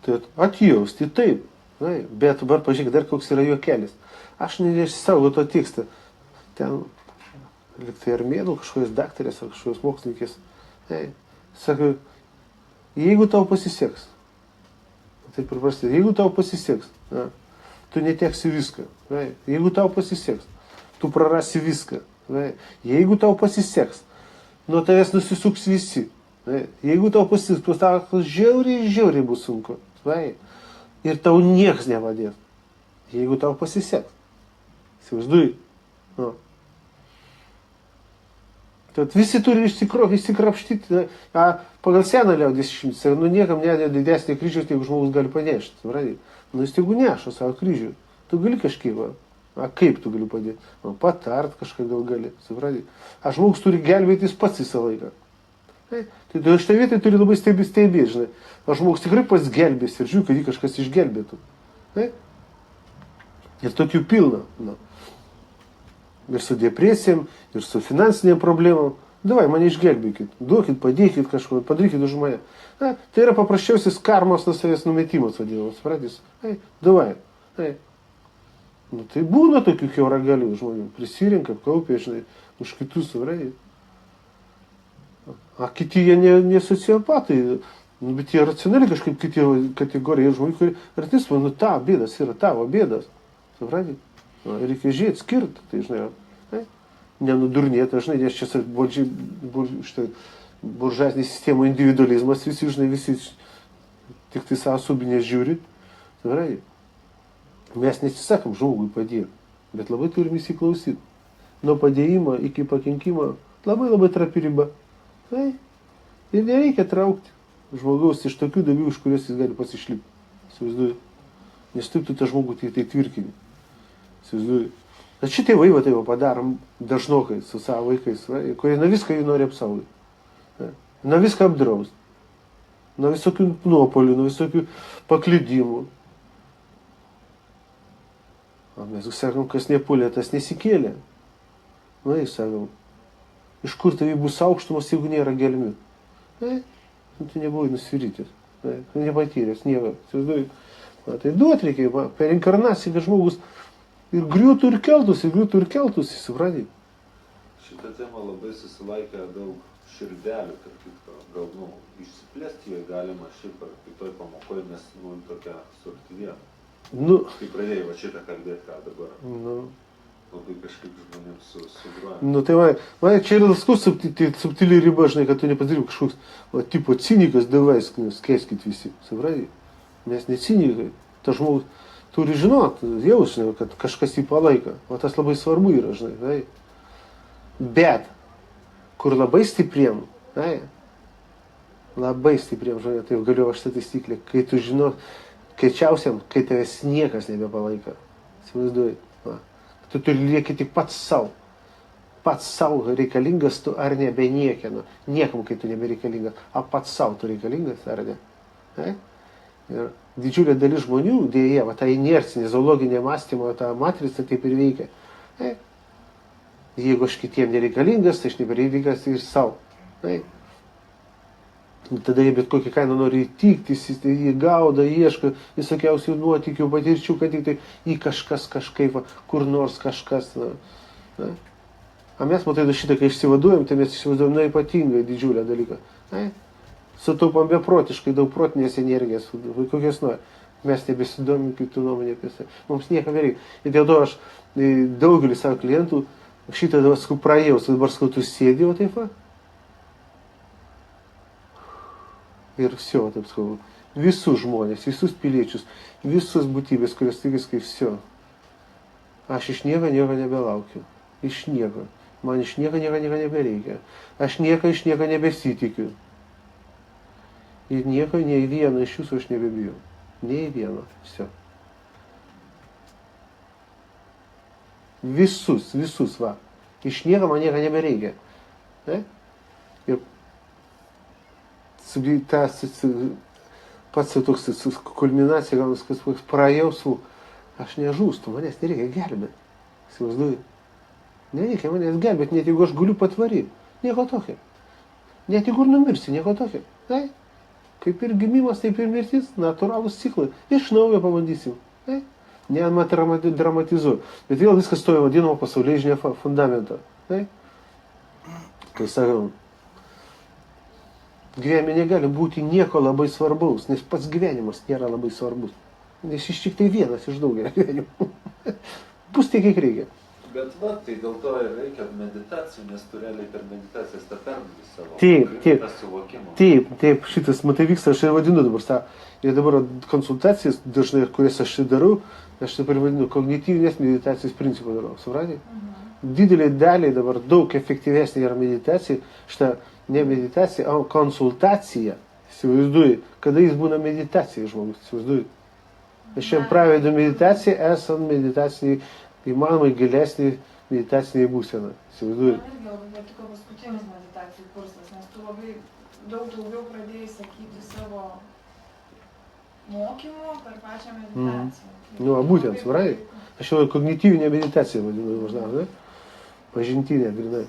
Tai atjausti taip. Bet dabar pažiūrėk, dar koks yra juokelis. Aš neišsisaugo to tekstą. Ten liktai Armėnų kažkokios daktarės ar kažkokios mokslininkės. Sako, jeigu tau pasiseks, taip ir prasideda, jeigu tau pasiseks, tu neteksi viską. Jeigu tau pasiseks, tu prarasi viską. Jeigu tau pasiseks, nuo tavęs nusisuks visi. Jeigu tau pasiseks, tau žiauriai bus sunku. Ir tau niekas nepadės. Jeigu tau pasiseks. Įsivaizduoji. Tad visi turi išsikrapštyti. Pagal seną liaudės išimtis, niekam nedė didesnį kryžių, jeigu žmogus gali panešti. Jis tegu neša savo kryžių. Tu gali kažkaip, kaip tu gali padėti? Patart kažką gal gali. Žmogus turi gelbėtis pats visą laiką. Tai šitą vietą turi labai stebėti, žinai. Žmogus tikrai pats gelbės ir žiūrėk, kad jį kažkas išgelbėtų. Ir tokių pilna. Ir su depresijom, ir su finansinėm problemom. Davai, mane išgelbėkit, duokit, padėkit kažko, padarykit už mane. Tai yra paprasčiausias karmos nuo savęs numetimas vadinamas, supratys. Davai. Tai būna tokių kiauragalių žmonių. Prisirinka, kaupia, žinai, už kitus, supratys. Kiti jie ne sociopatai, bet jie racionaliai kažkaip kiti kategorija žmonių, kurie artistai, bėdas yra tavo bėdas, supratys. Reikia žiūrėti, skirti, tai žinai, nenudurnėti, žinai, nes čia buržuazinė sistema individualizmas, visi tik tai savo subinės žiūri. Mes nesisakom žmogui padėti, bet labai turim įsiklausyti. Nuo padėjimo iki pakenkimo labai trapi riba. Ir nereikia traukti žmogaus iš tokių davių, iš kurios jis gali pasišlipti. Nes taip tu tą žmogų tai tvirkini. Bet šitie tėvai tai padarom dažnokai su savo vaikais, kurie nuo viską jų nori apsaugoti. Nuo viską apdrausti. Nuo visokių nuopolių, nuo visokių paklydimų. Mes sakom, kas nepulė, tas nesikėlė. Sakom, iš kur tavai bus aukštumas, jeigu nėra gelmių? Tu nebuvai nusvirytis, nepatyręs, nieko. Tai duot reikia, per inkarnaciją, kad žmogus ir griūtų ir keltųsi, supranti. Šitą temą labai susilaikė daug širdelių, tarp kitko, gal, išsiplėsti joje galima šiaip ar kitoj pamokoje, nes, tokia suaktyvė. Nu, Kai pradėjai va šitą kalbėti, ką dabar, nu, labai kažkaip žmonėms sugroja. nu tai man čia yra subtili riba, žinai, kad tu nepadaryk kažkoks, tipo cinikas, davai, skeiskit visi, supranti? Mes ne cinikai, tas žmogus turi žinot, jausnė, kad kažkas jį palaiko, o tas labai svarbu yra, žinai, tai. Bet, kur labai stipriem, tai, labai stipriem, žinai, tai galiu aš tą taisyklę, kai tu žino, kiečiausiam, kai tavęs niekas nebepalaiko, įsivaizduoji, tu turi lieki tik pats savo reikalingas tu ar nebeniekino, niekam, kai tu nebereikalingas, a pats savo tu reikalingas ar ne. Tai? Ir didžiulė dalis žmonių, dėja, va, ta inercinė, zoologinė mąstymo, ta matrica taip ir veikia. Tai? Jeigu aš kitiem nereikalingas, tai aš nebereikalingas ir savo. Tai? Tada jie bet kokį kainą nori įtikti, jį gauda, ieško visokiausių nuotykių, patirčių, kad tik tai į kažkas kažkaip, kur nors kažkas. Na. A mes, matai, šitą, kai išsivaduojam, tai mes išsivaduojam ypatingai didžiulę dalyką. Na. Sutaupam beprotiškai daug protinės energijos, kokios nori. Mes nebesidomim kitų nuomonė apie save. Mums niekam nereikia. Ir dėl to aš daugelį savo klientų šitą praėjau, dabar tu sėdi, o taip va. Ir все, taip sakau, visus žmonės, visus piliečius, visus būtybės, kurios tikis kaip все. Aš iš nieko nebelaukiu. Iš nieko. Man iš nieko nebereikia. Aš iš nieko nebesitikiu. Ir nieko, nei vieno iš jūsų aš nebebijau. Nei vieno. Все. Visus, va. Iš nieko man nieko nebereikia. Ne? Ir tas pats toks kulminacija, gaunas, kad praėjau, aš nežūstu, manęs nereikia gelbėti. Įsivaizduoju. Nereikia manęs gelbėti, net jeigu aš guliu patvaryti. Nieko tokio. Net jeigu ir numirsi, nieko tokio. Tai? Kaip ir gimimas, taip ir mirtis, natūralūs ciklai. Iš naujo pabandysim. Tai? Nedramatizuoju. Bet vėl viskas stoja vadinamo pasaulyje žinia fundamentą. Tai? Kai sakau, gyvenime negali būti nieko labai svarbaus, nes pats gyvenimas nėra labai svarbus. Nes iš tik tai vienas iš daugelio gyvenimų. Bus tiek, kiek reikia. Bet va, tai dėl to ir reikia meditacijų, nes tu realiai per meditacijas tą perdavai savo suvokimą. Taip, šitas, matai, vyksta, aš ir vadinu dabar tą. Ir dabar konsultacijas, dažnai, kurias aš darau, aš taip ir vadinu kognityvinės meditacijos principų darau, suprantate? Didelį dalį dabar daug efektyvesnė yra meditacija, šitą ne meditacija, o konsultacija, įsivaizduoji, kada jis būna meditacija žmogus, įsivaizduoji. Aš šiandien pravedu meditaciją, esant meditaciniai, įmanomai gilesnį meditacinį būseną, įsivaizduoji. Man irgi labai patiko paskutinis meditacijų kursas, nes tu labai daug daugiau pradėjai sakyti savo mokymų per pačią meditaciją. Nu, būtent, supranti? Aš jau kognityvinę meditaciją vadinu, maždaug, ne? Pažintinė, grinai.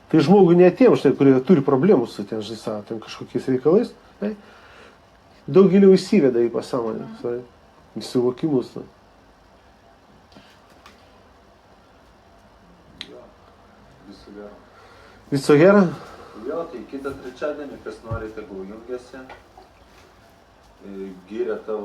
Tai žmogui ne tiem, štai, kurie turi problemų su ten, žinai, ten kažkokiais reikalais, ne? Daug giliau įsiveda į pasąmonę, į suvokimus. Ne? Viso gero. Viso gero? Jo, tai kitą trečiadienį, kas nori, tegul jungiasi. Gyrė tavo